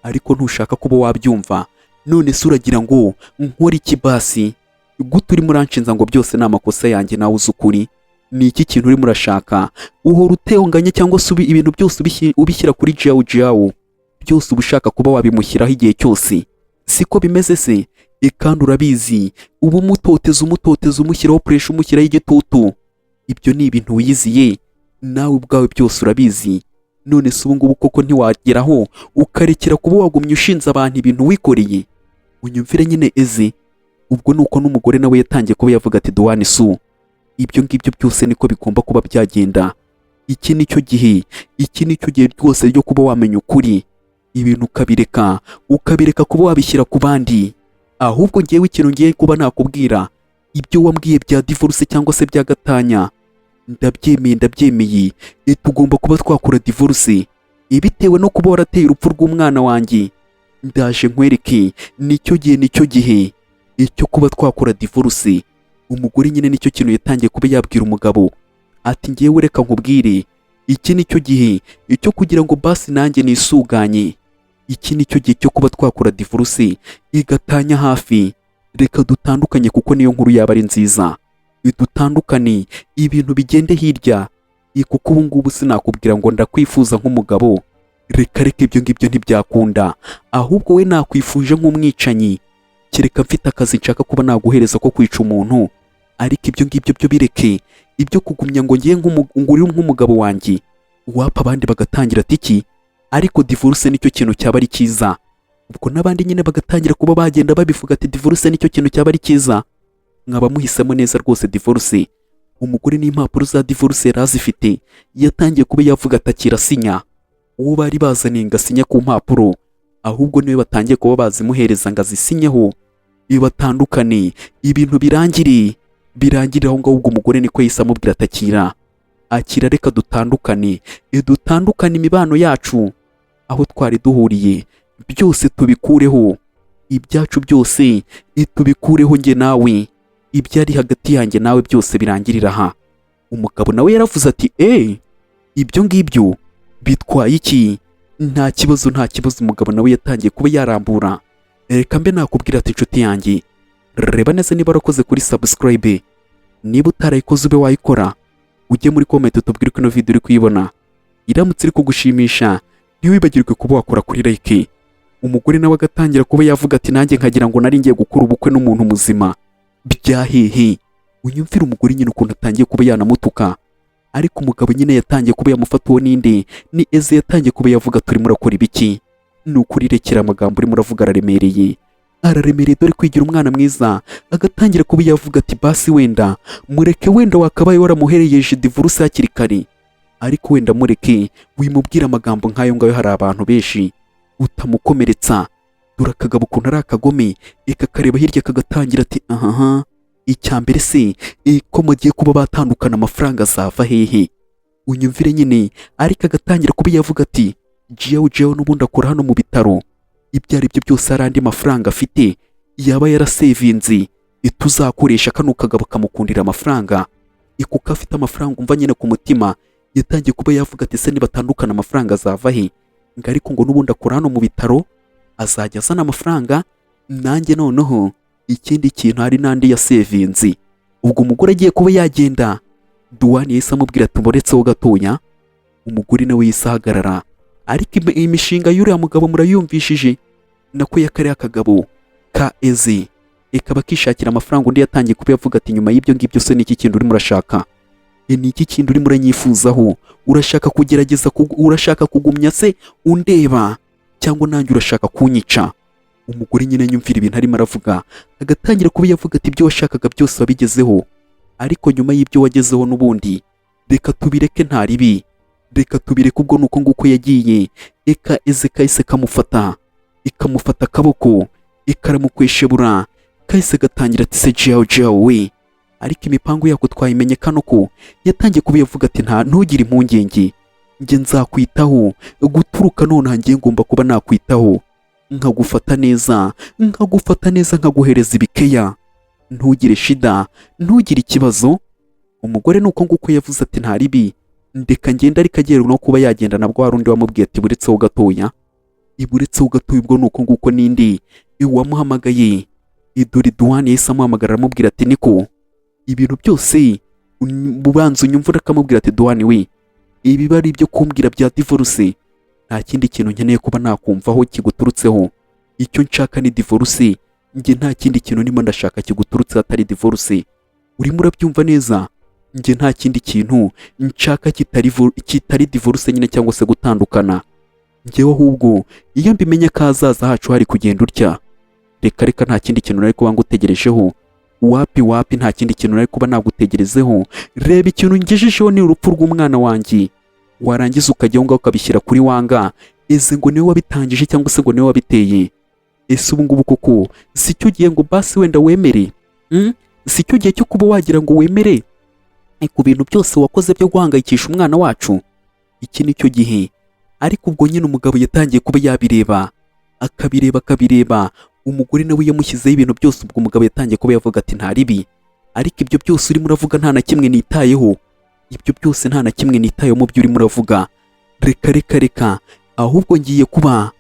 ariko ntushaka kuba wabyumva. None se uragira ngo nkore iki basi? Gute urimo uranshinza ngo byose ni amakosa yanjye nawe uzi ukuri? Ni iki kintu urimo urashaka? Uhora uteyonganya cyangwa se ibintu byose ubishyira kuri jawu byose uba ushaka kuba wabimushyiraho igihe cyose. Siko bimeze se? Kandi urabizi, uba umutoteza umushyiraho puresha, umushyiraho igitutu. Ibyo ni ibintu wiyiziye nawe ubwawe, byose urabizi. None se ubu ngubu koko ntiwageraho ukarekera kuba wagumye ushinze abantu ibintu wikoreye? Unyumvire nyine Eze. Ubwo nuko n'umugore nawe yatangiye kuba yavuga ati Duhani su, ibyo ngibyo byose niko bigomba kuba byagenda. Iki nicyo gihe rwose ryo kuba wamenya ukuri. Ibintu ukabireka kuba wabishyira ku bandi. Ahubwo ngewe ikintu ngiye kuba nakubwira, ibyo wambwiye bya divorce cyangwa se bya gatanya, ndabyemeye. Tugomba kuba twakora divorce, bitewe no kuba warateye urupfu rw'umwana wanjye. Ndaje nkwereke, nicyo gihe icyo kuba twakora divorce. Umugore nyine nicyo kintu yatangiye kuba yabwira umugabo ati ngewe reka nkubwire, iki nicyo gihe icyo kugira ngo basi nanjye nisuganye. Iki nicyo gihe cyo kuba twakora divorce igatanya hafi. Reka dutandukanye kuko niyo nkuru yaba ari nziza. Dutandukane, ibintu bigende hirya. Kuko ubu ngubu sinakubwira ngo ndakwifuza nk'umugabo. Reka ibyo ngibyo ntibyakunda. Ahubwo we nakwifuje nk'umwicanyi. Kereka mfite akazi nshaka kuba naguhereza ko kwica umuntu. Ariko ibyo ngibyo byo bireke. Ibyo kugumya ngo ngiye nguri nk'umugabo wanjye. Wapa abandi bagatangira ati iki? Ariko divorce nicyo kintu cyaba ari cyiza. Ubwo n'abandi nyine bagatangira kuba bagenda babivuga ati divorce nicyo kintu cyaba ari cyiza. Mwaba muhisemo neza rwose divorce. Umugore n'impapuro za divorce yarazifite, yatangiye kuba yavuga atakira sinya. Uwo bari bazaniye ngasinya ku mpapuro, ahubwo niwe batangiye kuba bazimuhereza ngo azisinyeho. Batandukane, ibintu birangire aho ngaho. Ubwo umugore niko yahise amubwira atakira, akira, reka dutandukane. Dutandukane imibano yacu, aho twari duhuriye byose tubikureho. Ibyacu byose tubikureho, njye nawe. Ibyari hagati yanjye nawe byose birangirira aha. Umugabo nawe yaravuze ati ibyo ngibyo bitwaye iki? Nta kibazo. Umugabo nawe yatangiye kuba yarambura. Reka mbe nakubwira ati inshuti yanjye, reba neza niba warakoze kuri subscribe. Niba utarayikoze ube wayikora, ujye muri comment utubwire ko ino video uri kuyibona. Iramutse iri kugushimisha, ntiwibagirwe kuba wakora kuri like. Umugore nawe agatangira kuba yavuga ati nanjye nkagira ngo nari ngiye gukora ubukwe n'umuntu muzima. Byahehe. Unyumvira umugore nyine ukuntu atangiye kuba yanamutuka. Ariko umugabo nyine yatangiye kuba yamufata uwo ninde ni Eze. Yatangiye kuba yavuga turimo urakora ibiki? Ni ukuri rekera amagambo urimo uravuga araremereye. Dore kwigira umwana mwiza. Agatangira kuba yavuga ati basi wenda mureke, wenda wakabaye waramuhereyeje divorce hakiri kare. Ariko wenda mureke, wimubwira amagambo nk'ayo ngayo. Hari abantu benshi utamukomeretsa. Dore akagabo ukuntu ari akagome, kakareba hirya kagatangira ati icyambere se ko mugiye kuba batandukana amafaranga azava hehe? Unyumvire nyine. Ariko agatangira kuba yavuga ati jewe n'ubundi akora hano mu bitaro. Ibyo ari byo byose hari andi mafaranga afite yaba yarasevinze. tuzakoresha kano kagabo kamukundira amafaranga. Kuko afite amafaranga umva nyine ku mutima, yatangiye kuba yavuga ati se nibatandukana amafaranga azava he? Ngo ariko ngo n'ubundi akora hano mu bitaro azajya azana amafaranga, nanjye noneho ikindi kintu hari n'andi ya sevinzi. Ubwo umugore agiye kuba yagenda, Duwani yahise amubwira ati muretseho gatoya. Umugore nawe yahise ahagarara, ariko imishinga y'uriya mugabo murayumvishije, nako ya kariya kagabo ka ezi ikaba kishakira amafaranga. Undi yatangiye kuba yavuga ati nyuma y'ibyo ngibyo se ni iki kintu urimo urashaka? Ni iki kintu urimo uranyifuzaho? Urashaka kugerageza urashaka kugumya se undeba, cyangwa nanjye urashaka kunyica? Umugore nyine nyumvira ibintu arimo aravuga, agatangira kuba yavuga ati ibyo washakaga byose wabigezeho, ariko nyuma y'ibyo wagezeho n'ubundi reka tubireke nta ribi, reka tubireke. Ubwo nuko nguko yagiye eka eze kahise kamufata, ikamufata akaboko ikaramukweshebura, kahise gatangira ati se jawo we. Ariko imipango yako twayimenye kano ko yatangiye kuba yavuga ati ntugire impungenge, njye nzakwitaho, guturuka none ngiye ngomba kuba nakwitaho, nkagufata neza nkaguhereza ibikeya, ntugire shida, ntugire ikibazo. Umugore nuko nguko yavuze ati nta ribi, ndeka ngenda. Ariko agiye no kuba yagenda nabwo hari undi wamubwiye ati buretseho gatoya. Ubwo nuko nguko n'indi wamuhamagaye. Idori Duwani yahise amuhamagara aramubwira ati niko ibintu byose bubanza unyumvura. Akamubwira ati Duwani we, ibi bari ibyo kumbwira bya divorce, nta kindi kintu nkeneye kuba nakumvaho kiguturutseho. Icyo nshaka ni divorce, njye nta kindi kintu nimo ndashaka kiguturutse atari divorce. Urimo urabyumva neza? Njye nta kindi kintu nshaka kitari divorce nyine, cyangwa se gutandukana. Njyewe ahubwo iyo mbimenye ko hazaza hacu hari kugenda utya, reka nta kindi kintu nari kuba ngutegerejeho. Wapi nta kindi kintu nari kuba nagutegerezeho. Reba ikintu ngejejeho ni urupfu rw'umwana wanjye, warangiza ukajyaho ngaho ukabishyira kuri wanga eze ngo niwe wabitangije cyangwa se ngo niwe wabiteye. Ese ubu ngubu koko si cyo gihe ngo basi wenda wemere? Si cyo gihe cyo kuba wagira ngo wemere ku bintu byose wakoze byo guhangayikisha umwana wacu? Iki ni cyo gihe. Ariko ubwo nyine umugabo yatangiye kuba yabireba, akabireba. Umugore nawe yamushyizeho ibintu byose. Ubwo umugabo yatangiye kuba yavuga ati nta ribi, ariko ibyo byose urimo uravuga nta na kimwe nitayeho. Ibyo byose nta na kimwe nitayeho mu byo urimo uravuga. Reka ahubwo ngiye kuba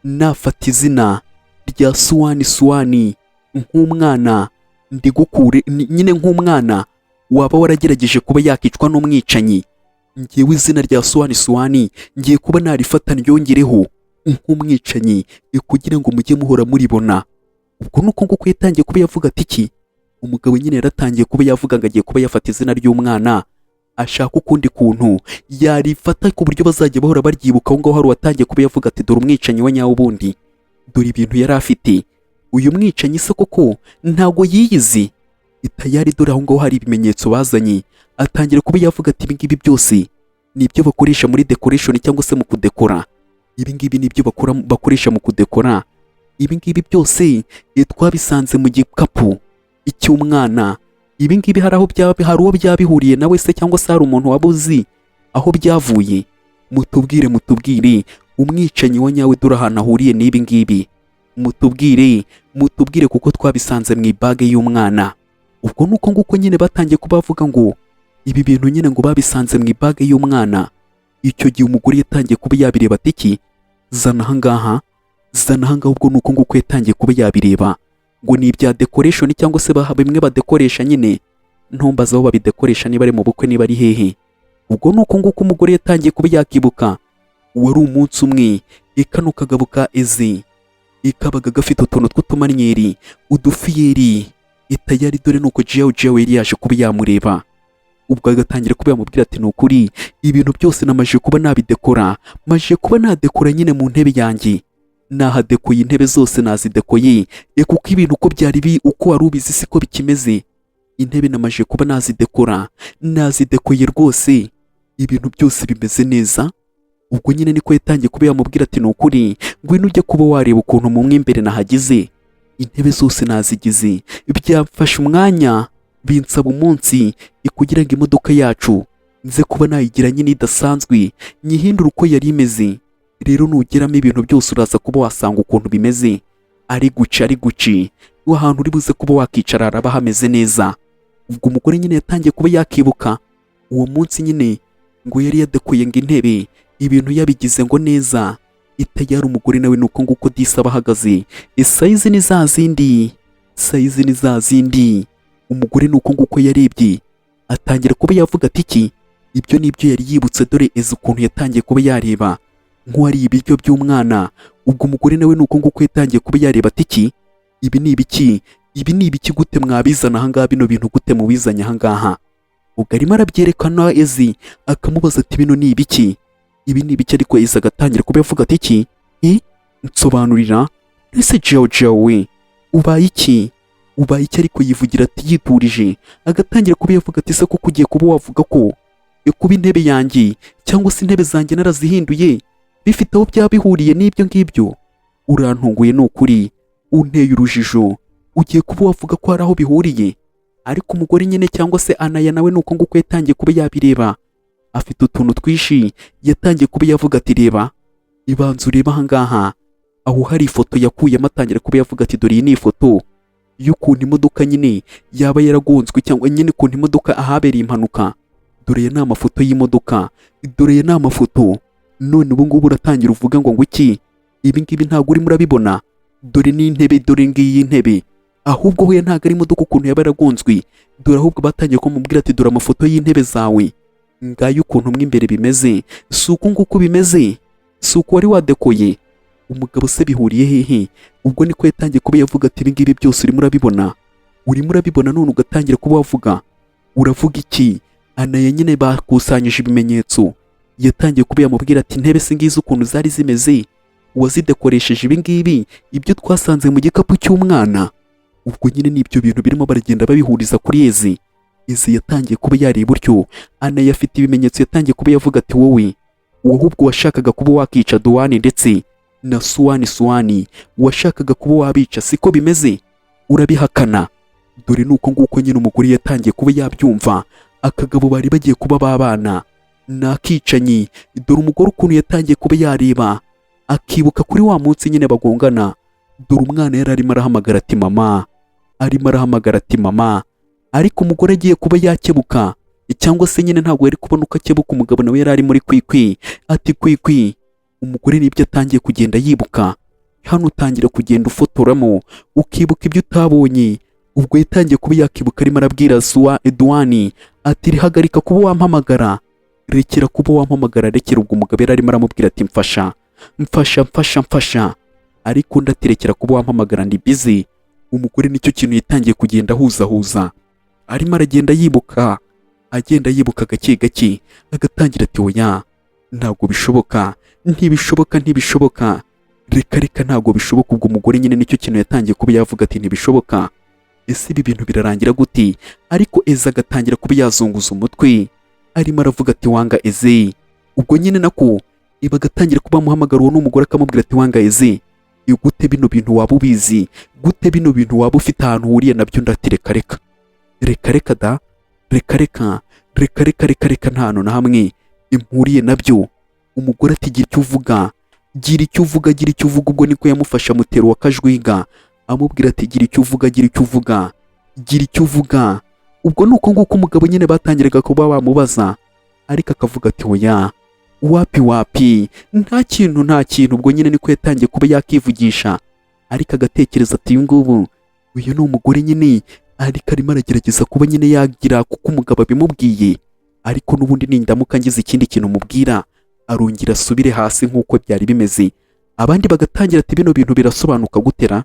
nafata izina rya Suwani nk'umwana, ndigukure nyine nk'umwana waba waragerageje kuba yakicwa n'umwicanyi. Ngiyewe izina rya Suwani ngiye kuba narifata ryongereho nk'umwicanyi, kugira ngo mujye muhora muribona. Ubwo nuko nguko yatangiye kuba yavuga ati iki. Umugabo nyine yaratangiye kuba yavuga ngo agiye kuba yafata izina ry'umwana, ashaka ukundi kuntu yarifata ku buryo bazajya bahora baryibuka. Aho ngaho hari uwatangiye kuba yavuga ati dore umwicanyi wa nyawo, ubundi dore ibintu yari afite. Uyu mwicanyi se koko ntago yiyizi itayari, dore aho ngaho hari ibimenyetso bazanye. Atangira kuba yavuga ati ibi ngibi byose ni ibyo bakoresha muri decoration cyangwa se mu kudekora. Ibi ngibi ni ibyo bakoresha mu kudekora. Ibi ngibi byose twabisanze mu gikapu icy'umwana. Ibi ngibi hari uwo byabihuriye nawe se, cyangwa se hari umuntu wabuzi aho byavuye? Mutubwire umwicanyi wa nyawe dore ahantu ahuriye n'ibi ngibi. Mutubwire kuko twabisanze mu ibage y'umwana. Ubwo nuko nguko nyine batangiye kuba bavuga ngo ibi bintu nyine ngo babisanze mu ibage y'umwana. Icyo gihe umugore yatangiye kuba yabireba ati iki, zana ahangaha. Ubwo nuko nguko yatangiye kuba yabireba ngo ni ibya decoration cyangwa se bimwe badekoresha nyine. Ntumbaza aho babidekoresha, niba ari mu bukwe niba ari hehe. Ubwo nuko nguko umugore yatangiye kuba yakibuka. Wari umunsi umwe kano kagabo ka ezi kabaga gafite utuntu tw'utumanyeri, udufiyeri itayari. Dore nuko jawo yari yaje kuba yamureba. Ubwo agatangira kuba yamubwira ati ni ukuri ibintu byose namaje kuba nabidekora, maje kuba nadekora nyine mu ntebe yanjye. Nahadekoye intebe zose nazidekoye, kuko ibintu uko byari uko wari ubizi siko bikimeze. Intebe namaje kuba nazidekoye rwose, ibintu byose bimeze neza. Ubwo nyine niko yatangiye kuba yamubwira ati ni ukuri ngwino ujye kuba wareba ukuntu mu mw'imbere nahagize. Intebe zose nazigize, byafashe umwanya, binsaba umunsi kugira ngo imodoka yacu nze kuba nayigira nyine idasanzwe, nyihindura uko yari imeze. Rero nugeramo ibintu byose uraza kuba wasanga ukuntu bimeze ari guci ahantu uri buze kuba wakicara haraba hameze neza. Ubwo umugore nyine yatangiye kuba yakibuka uwo munsi nyine ngo yari yadakuye ngo intebe ibintu yabigize ngo neza itayari. Umugore nawe nuko nguko disaba ahagaze, size ni za zindi. Umugore nuko nguko yarebye atangira kuba yavuga ati iki ibyo nibyo yari yibutse, dore ukuntu yatangiye kuba yareba nk'uwari ibiryo by'umwana. Ubwo umugore nawe nuko nguko yatangiye kuba yareba ati iki ibi ni ibiki gute mwabizana ahangaha, bino bintu gute mubizanye ahangaha. Ubwo arimo arabyerekana akamubaza ati bino ni ibiki, ibi ni ibiki, ariko agatangira kuba yavuga ati iki nsobanurira, ese jawe ubaye iki ariko yivugira ati yiturije, agatangira kuba yavuga ati se kuko ugiye kuba wavuga ko kuba intebe yanjye cyangwa se intebe zanjye narazihinduye bifite aho byaba bihuriye n'ibyo ngibyo, urantunguye ni ukuri, unteye urujijo, ugiye kuba wavuga ko hari aho bihuriye. Ariko umugore nyine cyangwa se Anaya nawe nuko nguko yatangiye kuba yabireba, afite utuntu twishi, yatangiye kuba yavuga ati reba ibanza ureba ahangaha, aho hari ifoto yakuyemo, atangira kuba yavuga ati dore iyi ni ifoto y'ukuntu imodoka nyine yaba yaragonzwe, cyangwa nyine ukuntu imodoka ahabereye impanuka, dore aya ni amafoto y'imodoka, dore aya ni amafoto. None ubu ngubu uratangira uvuga ngo iki ibi ngibi ntabwo urimo urabibona, dore ni intebe, dore ngiyi intebe, ahubwo we ntabwo ari imodoka ukuntu yaba yaragonzwe, dore ahubwo batangiye kumubwira ati dore amafoto y'intebe zawe, ngayo ukuntu mo imbere bimeze, si uku nguku bimeze, si uku wari wadekoye. Umugabo se bihuriye hehe? Ubwo niko yatangiye kuba yavuga ati ibi ngibi byose urimo urabibona, none ugatangira kuba wavuga, uravuga iki? Anaya nyine bakusanyije ibimenyetso, yatangiye kuba yamubwira ati intebe se ngizi ukuntu zari zimeze, wazidekoresheje ibi ngibi, ibyo twasanze mu gikapu cy'umwana. Ubwo nyine n'ibyo bintu birimo baragenda babihuriza kuri Ezi yatangiye kuba yareba utyo. Anaya afite ibimenyetso, yatangiye kuba yavuga ati wowe ahubwo washakaga kuba wakica Duwani ndetse na Suwani, washakaga kuba wabica, siko bimeze? Urabihakana? Dore nuko nguko nyine umugore yatangiye kuba yabyumva, akagabo bari bagiye kuba babana nakicanyi. Dore umugore ukuntu yatangiye kuba yareba, akibuka kuri wa munsi nyine bagongana. Dore umwana yari arimo arahamagara ati mama, ariko umugore agiye kuba yakebuka, cyangwa se nyine ntabwo yari kubona uko akebuka. Umugabo nawe yari ari muri kwikwi, ati kwikwi. Umugore nibyo atangiye kugenda yibuka, hano utangira kugenda ufotoramo ukibuka ibyo utabonye. Ubwo yatangiye kuba yakibuka, arimo arabwira Duwani ati rihagarika kuba wampamagara, rekera kuba wampamagara, rekera. Ubwo umugabo yari arimo aramubwira ati mfasha, ariko ndatirekera kuba wampamagara, ndi busy. Umugore nicyo kintu yatangiye kugenda ahuzahuza, arimo aragenda yibuka, gake gake, agatangira ati oya ntabwo bishoboka, ntibishoboka, reka ntabwo bishoboka. Ubwo umugore nyine nicyo kintu yatangiye kuba yavuga ati ntibishoboka, ese ibi bintu birarangira gute? Ariko agatangira kuba yazunguza umutwe, arimo aravuga ati wanga Eze. Ubwo nyine nako agatangira kuba amuhamagara uwo n'umugore, akamubwira ati wanga Eze, gute bino bintu waba ubizi, gute bino bintu waba ufite ahantu uhuriye nabyo? Ndati reka nta hantu na hamwe impuriye nabyo. Umugore ati gira icyo uvuga. Ubwo niko yamufasha amutera akajwiga, amubwira ati gira icyo uvuga. Ubwo nuko nguko umugabo nyine batangiraga kuba bamubaza, ariko akavuga ati oya wapi, nta kintu. Ubwo nyine niko yatangiye kuba yakivugisha, ariko agatekereza ati uyu ni umugore nyine, ariko arimo aragerageza kuba nyine yagira kuko umugabo abimubwiye, ariko n'ubundi nindamuka ngize ikindi kintu mubwira arongera asubire hasi nk'uko byari bimeze. Abandi bagatangira ati bino bintu birasobanuka gutera,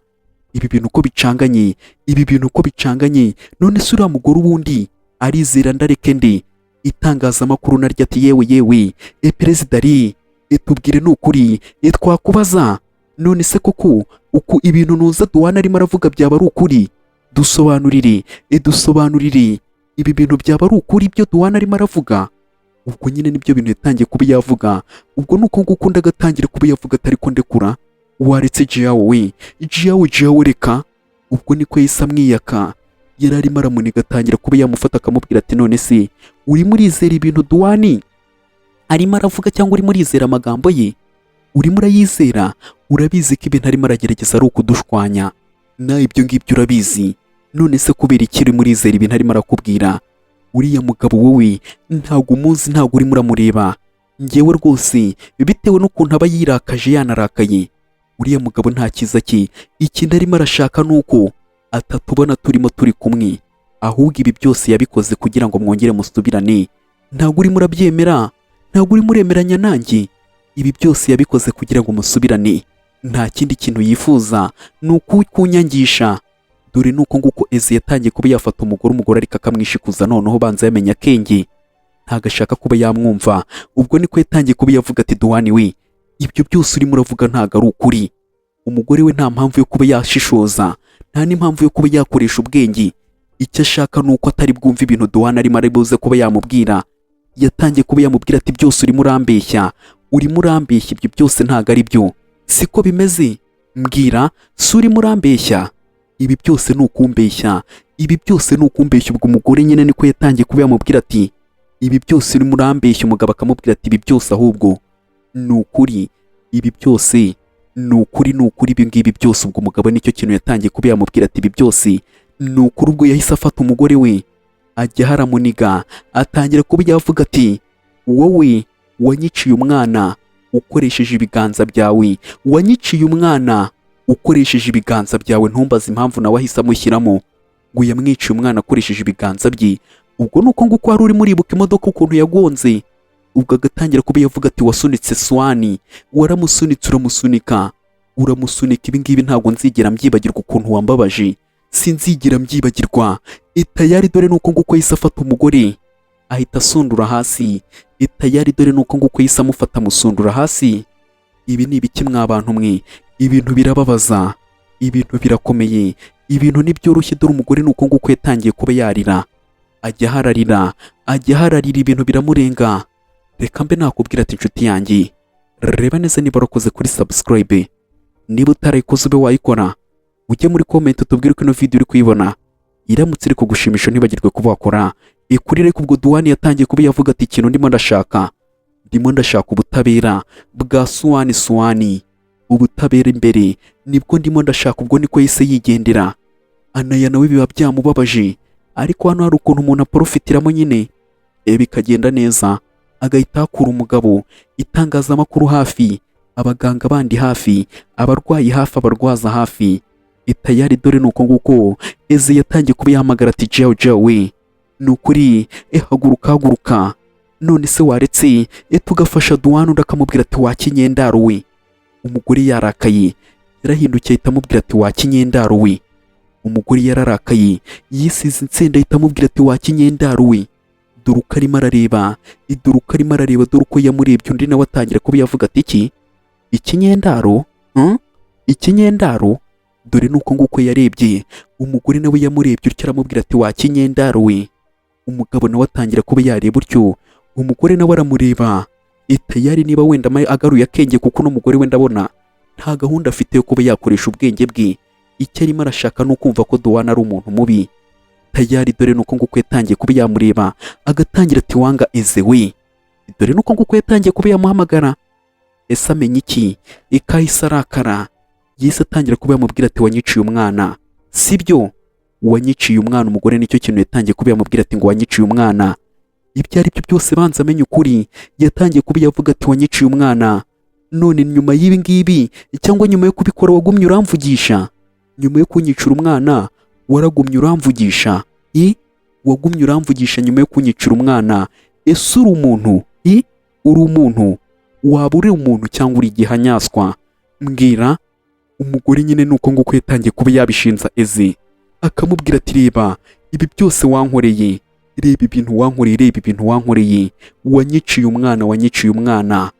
ibi bintu uko bicanganye, none se uriya mugore ubundi arizera ndareke ndi itangazamakuru naryo ati yewe perezida ari tubwire n'ukuri, twakubaza none se koko uko ibintu nuza Duwana arimo aravuga byaba ari ukuri? Dusobanurire ibi bintu byaba ari ukuri ibyo Duwana arimo aravuga? Ubwo nyine nibyo bintu yatangiye kuba yavuga. Ubwo nuko nguko ndagatangira kuba yavuga atari ko ndekura, waretse jiyawe reka. Ubwo niko yahise amwiyaka, yari arimo aramuniga, atangira kuba yamufata akamubwira ati none se urimo urizera ibintu Duwani arimo aravuga cyangwa urimo urizera amagambo ye? urimo urayizera, urabizi ko ibintu arimo aragerageza ari ukudushwanya, nawe ibyo ngibyo urabizi. None se kubera iki urimo urizera ibintu arimo arakubwira? Uriya mugabo wowe ntabwo umuzi, ntabwo urimo uramureba. Njyewe rwose bitewe n'ukuntu aba yirakaje yanarakaye, uriya mugabo nta cyiza cye, ikindi arimo arashaka nuko atatubona turimo turi kumwe, ahubwo ibi byose yabikoze kugira ngo mwongere musubirane. Ntabwo urimo urabyemera, ntabwo urimo uremeranya nanjye. Ibi byose yabikoze kugira ngo musubirane, nta kindi kintu yifuza ni ukunyangisha. Dore nuko nguko Eze yatangiye kuba yafata umugore ariko akamwishikuza, noneho banza yamenya akenge, ntago ashaka kuba yamwumva. Ubwo niko yatangiye kuba yavuga ati Duhani we, ibyo byose urimo uravuga ntago ari ukuri. Umugore we nta mpamvu yo kuba yashishoza, nta n'impamvu yo kuba yakoresha ubwenge. Icyo ashaka ni uko atari bwumve ibintu Duhani arimo ari buze kuba yamubwira. Yatangiye kuba yamubwira ati byose urimo urambeshya, urimo urambeshya, ibyo byose ntago ari byo, siko bimeze. Mbwira, si urimo urambeshya? Ibi byose ni ukumbeshya, ibi byose ni ukumbeshya. Ubwo umugore nyine niko yatangiye kuba yamubwira ati ibi byose urimo urambeshya. Umugabo akamubwira ati ibi byose ahubwo ni ukuri, ibi byose ni ukuri, ni ukuri, ibi ngibi byose. Ubwo umugabo nicyo kintu yatangiye kuba yamubwira ati ibi byose ni ukuri. Ubwo yahise afata umugore we ajya haramuniga, atangira kuba yavuga ati wowe wanyiciye umwana ukoresheje ibiganza byawe, wanyiciye umwana ukoresheje ibiganza byawe. Ntumbaze impamvu nawe ahise amushyiramo ngo yamwiciye umwana akoresheje ibiganza bye. Ubwo nuko nguko wari urimo uribuka imodoka ukuntu yagonze. Ubwo agatangira kuba yavuga ati wasunitse swani, waramusunitse, uramusunika. Ibi ngibi ntabwo nzigera mbyibagirwa ukuntu wambabaje, sinzigera mbyibagirwa. Itayari dore nuko nguko yahise afata umugore ahita asundura hasi. Itayari dore nuko nguko yahise amufata amusundura hasi. Ibi ni ibiki mwa bantu mwe? Ibintu birababaza, ibintu birakomeye, ibintu ntibyoroshye. Dore umugore nuko nguko yatangiye kuba yarira, ajya hararira, ibintu biramurenga. Reka mbe nakubwira ati inshuti yanjye, reba neza niba warakoze kuri subscribe, niba utarayikoze ube wayikora, ujye muri comment utubwire ko ino video uri kuyibona iramutse iri kugushimisha, ntibagirwe kuba wakora kuri like. Ubwo Duhani yatangiye kuba yavuga ati ikintu ndimo ndashaka ubutabera bwa Suwani, ubutabera imbere nibwo ndimo ndashaka. Ubwo niko yise yigendera. Anaya nawe biba byamubabaje, ariko hano hari ukuntu umuntu aprofitiramo nyine bikagenda neza, agahita akura umugabo, itangazamakuru hafi, abaganga bandi hafi, abarwayi hafi, abarwaza hafi. Itayari dore nuko nguko Eze yatangiye kuba yahamagara ati Jao we, ni ukuri, haguruka, none se waretse tugafasha Duhani? Undi akamubwira ati wakinyendaro we. Umugore yarakaye, yarahindukiye ahita amubwira ati wakinyendaro we. Umugore yararakaye, yisize insenda ahita amubwira ati wakinyendaro we. Dore uko arimo arareba, dore uko yamurebye. Undi nawe atangira kuba yavuga ati ikinyendaro, ikinyendaro. Dore nuko nguko yarebye, umugore nawe yamurebye utyo aramubwira ati wakinyendaro we. Umugabo nawe atangira kuba yareba utyo, umugore nawe aramureba. Itayari niba wenda agaruye akenge, kuko n'umugore we ndabona nta gahunda afite yo kuba yakoresha ubwenge bwe. Icyo arimo arashaka ni ukumva ko Duhani ari umuntu mubi. Tayari dore nuko nguko yatangiye kuba yamureba, agatangira ati wanga Eze we. Dore nuko nguko yatangiye kuba yamuhamagara. Ese amenya iki? Ikahise arakara, yise atangira kuba yamubwira ati wanyiciye umwana, sibyo? Wanyiciye umwana. Umugore nicyo kintu yatangiye kuba yamubwira ati ngo wanyiciye umwana. Ibyo ari byo byose banza amenye ukuri. Yatangiye kuba yavuga ati wanyiciye umwana. None nyuma y'ibi ngibi, cyangwa nyuma yo kubikora wagumye uramvugisha? Nyuma yo kunyicira umwana waragumye uramvugisha? Wagumye uramvugisha nyuma yo kunyicira umwana? Ese uri umuntu? Uri umuntu? Waba uri umuntu cyangwa uri igihanyaswa? Mbwira. Umugore nyine nuko nguko yatangiye kuba yabishinza Eze, akamubwira ati reba ibi byose wankoreye, reba ibintu wankoreye, wanyiciye umwana.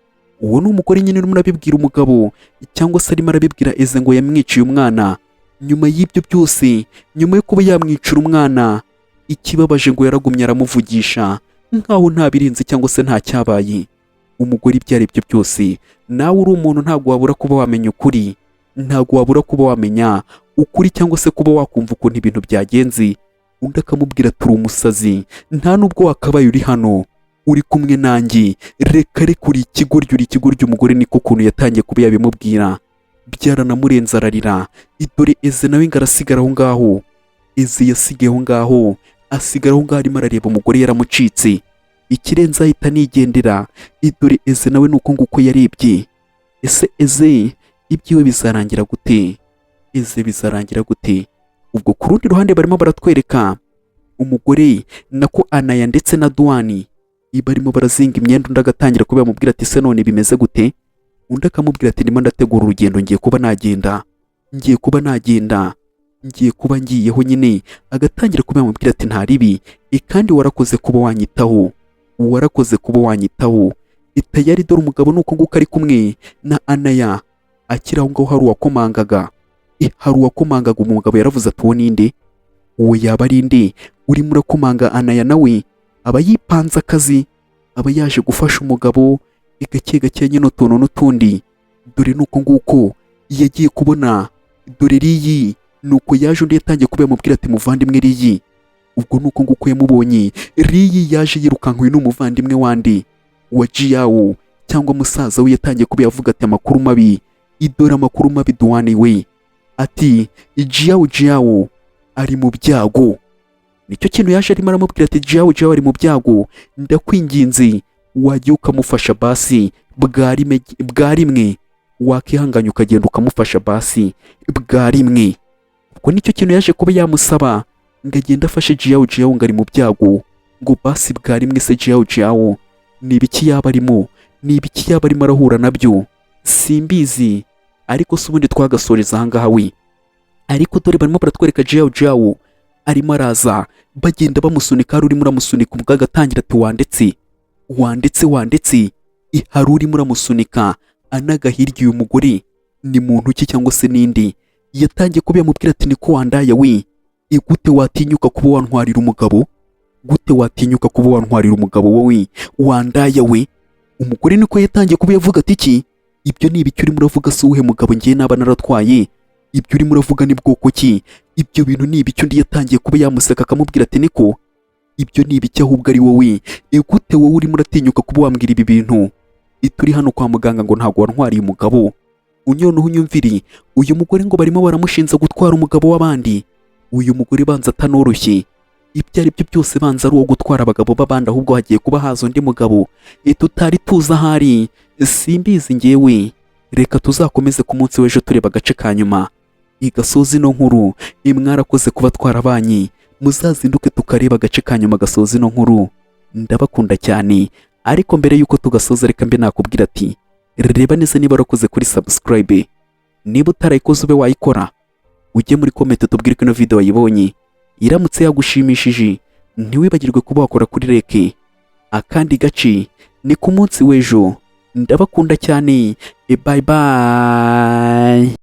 Uwo ni umugore nyine urimo arabibwira umugabo, cyangwa se arimo arabibwira Eze ngo yamwiciye umwana. Nyuma y'ibyo byose, nyuma yo kuba yamwicira umwana, ikibabaje ngo yaragumye aramuvugisha nkaho nta birinze cyangwa se nta cyabaye. Umugore ibyo ari byo byose, nawe uri umuntu ntabwo wabura kuba wamenya ukuri, ntabwo wabura kuba wamenya ukuri, cyangwa se kuba wakumva ukuntu ibintu byagenze. Undi akamubwira turi umusazi, nta nubwo wakabaye uri hano, uri kumwe nanjye, reka uri ikigoryi umugore niko kuntu yatangiye kuba yabimubwira. Byaranamurenze ararira. Dore Eze nawe ngo arasigara aho ngaho. Eze yasigaye aho ngaho, asigara aho ngaho arimo arareba umugore yaramucitse. Ikirenze ahita nigendera. Dore Eze nawe nuko nguko yarebye. Ese Eze ibyiwe bizarangira gute? Eze bizarangira gute? Ubwo ku rundi ruhande barimo baratwereka umugore nako Anaya ndetse na Duani barimo barazinga imyenda, undi agatangira kuba yamubwira ati se none bimeze gute? Undi akamubwira ati ndimo ndategura urugendo, ngiye kuba ngiyeho nyine. Agatangira kuba yamubwira ati nta ribi, kandi warakoze kuba wanyitaho. Tayari dore umugabo nuko nguko ari kumwe na Anaya. Akiri aho ngaho hari uwakomangaga umugabo yaravuze ati uwo ninde? Uwo yaba ari nde urimo urakomanga? Anaya nawe aba yipanze akazi, aba yaje gufasha umugabo gake gake nyine utuntu n'utundi. Dore nuko nguko yagiye kubona, dore riyi nuko yaje, undi yatangiye kuba yamubwira ati muvandimwe riyi. Ubwo nuko nguko yamubonye, riyi yaje yirukankuye n'umuvandimwe wandi wa Jiyawo cyangwa musaza we, yatangiye kuba yavuga ati amakuru mabi. Idore amakuru mabi Duani we, ati Jiyawo ari mu byago. Nicyo kintu yaje arimo aramubwira ati Jiyawo ari mu byago, ndakwinginze wajya ukamufasha basi bwa rimwe, wakihanganya ukagenda ukamufasha basi bwa rimwe. Ubwo nicyo kintu yaje kuba yamusaba ngo agende afashe Jiyawo ngo ari mu byago, ngo basi bwa rimwe. Se Jiyawo ni ibiki yaba arimo arahura nabyo simbizi, ariko se ubundi twagasoreza aha ngaha we. Ariko dore barimo baratwereka Jiyawo arimo araza, bagenda bamusunika, hari urimo uramusunika. Ubwo agatangira ati wandetse. Hari urimo uramusunika anaga hirya. Uyu mugore ni muntu ki cyangwa se nindi? Yatangiye kuba yamubwira ati niko wandaya we, gute watinyuka kuba wantwarira umugabo wowe wandaya we? Umugore niko yatangiye kuba yavuga ati iki? Ibyo ni ibiki urimo uravuga? Se uwuhe mugabo ngiye naba naratwaye? Ibyo urimo uravuga ni bwoko ki? Ibyo bintu ni ibiki? Undi yatangiye kuba yamuseka akamubwira ati niko ibyo ni ibiki ahubwo ari wowe? Gute wowe urimo uratinyuka kuba wambwira ibi bintu? Turi hano kwa muganga ngo ntabwo wantwariye umugabo. Unyoneho unyumvire, uyu mugore ngo barimo baramushinza gutwara umugabo w'abandi. Uyu mugore banza atanoroshye, ibyo ari byo byose banza ari uwo gutwara abagabo b'abandi, ahubwo hagiye kuba haza undi mugabo tutari tuzi ahari. Simbizi ngewe, reka tuzakomeze ku munsi w'ejo tureba agace ka nyuma. Igasoza ino nkuru, mwarakoze kuba twarabanye, muzazinduke tukareba agace ka nyuma gasoza ino nkuru. Ndabakunda cyane, ariko mbere yuko tugasoza reka mbe nakubwira ati reba neza niba warakoze kuri subscribe. Niba utarayikoze ube wayikora, ujye muri comment tubwire ko ino video wayibonye. Iramutse yagushimishije ntiwibagirwe kuba wakora kuri like. Akandi gace ni ku munsi w'ejo. Ndabakunda cyane, bye bye.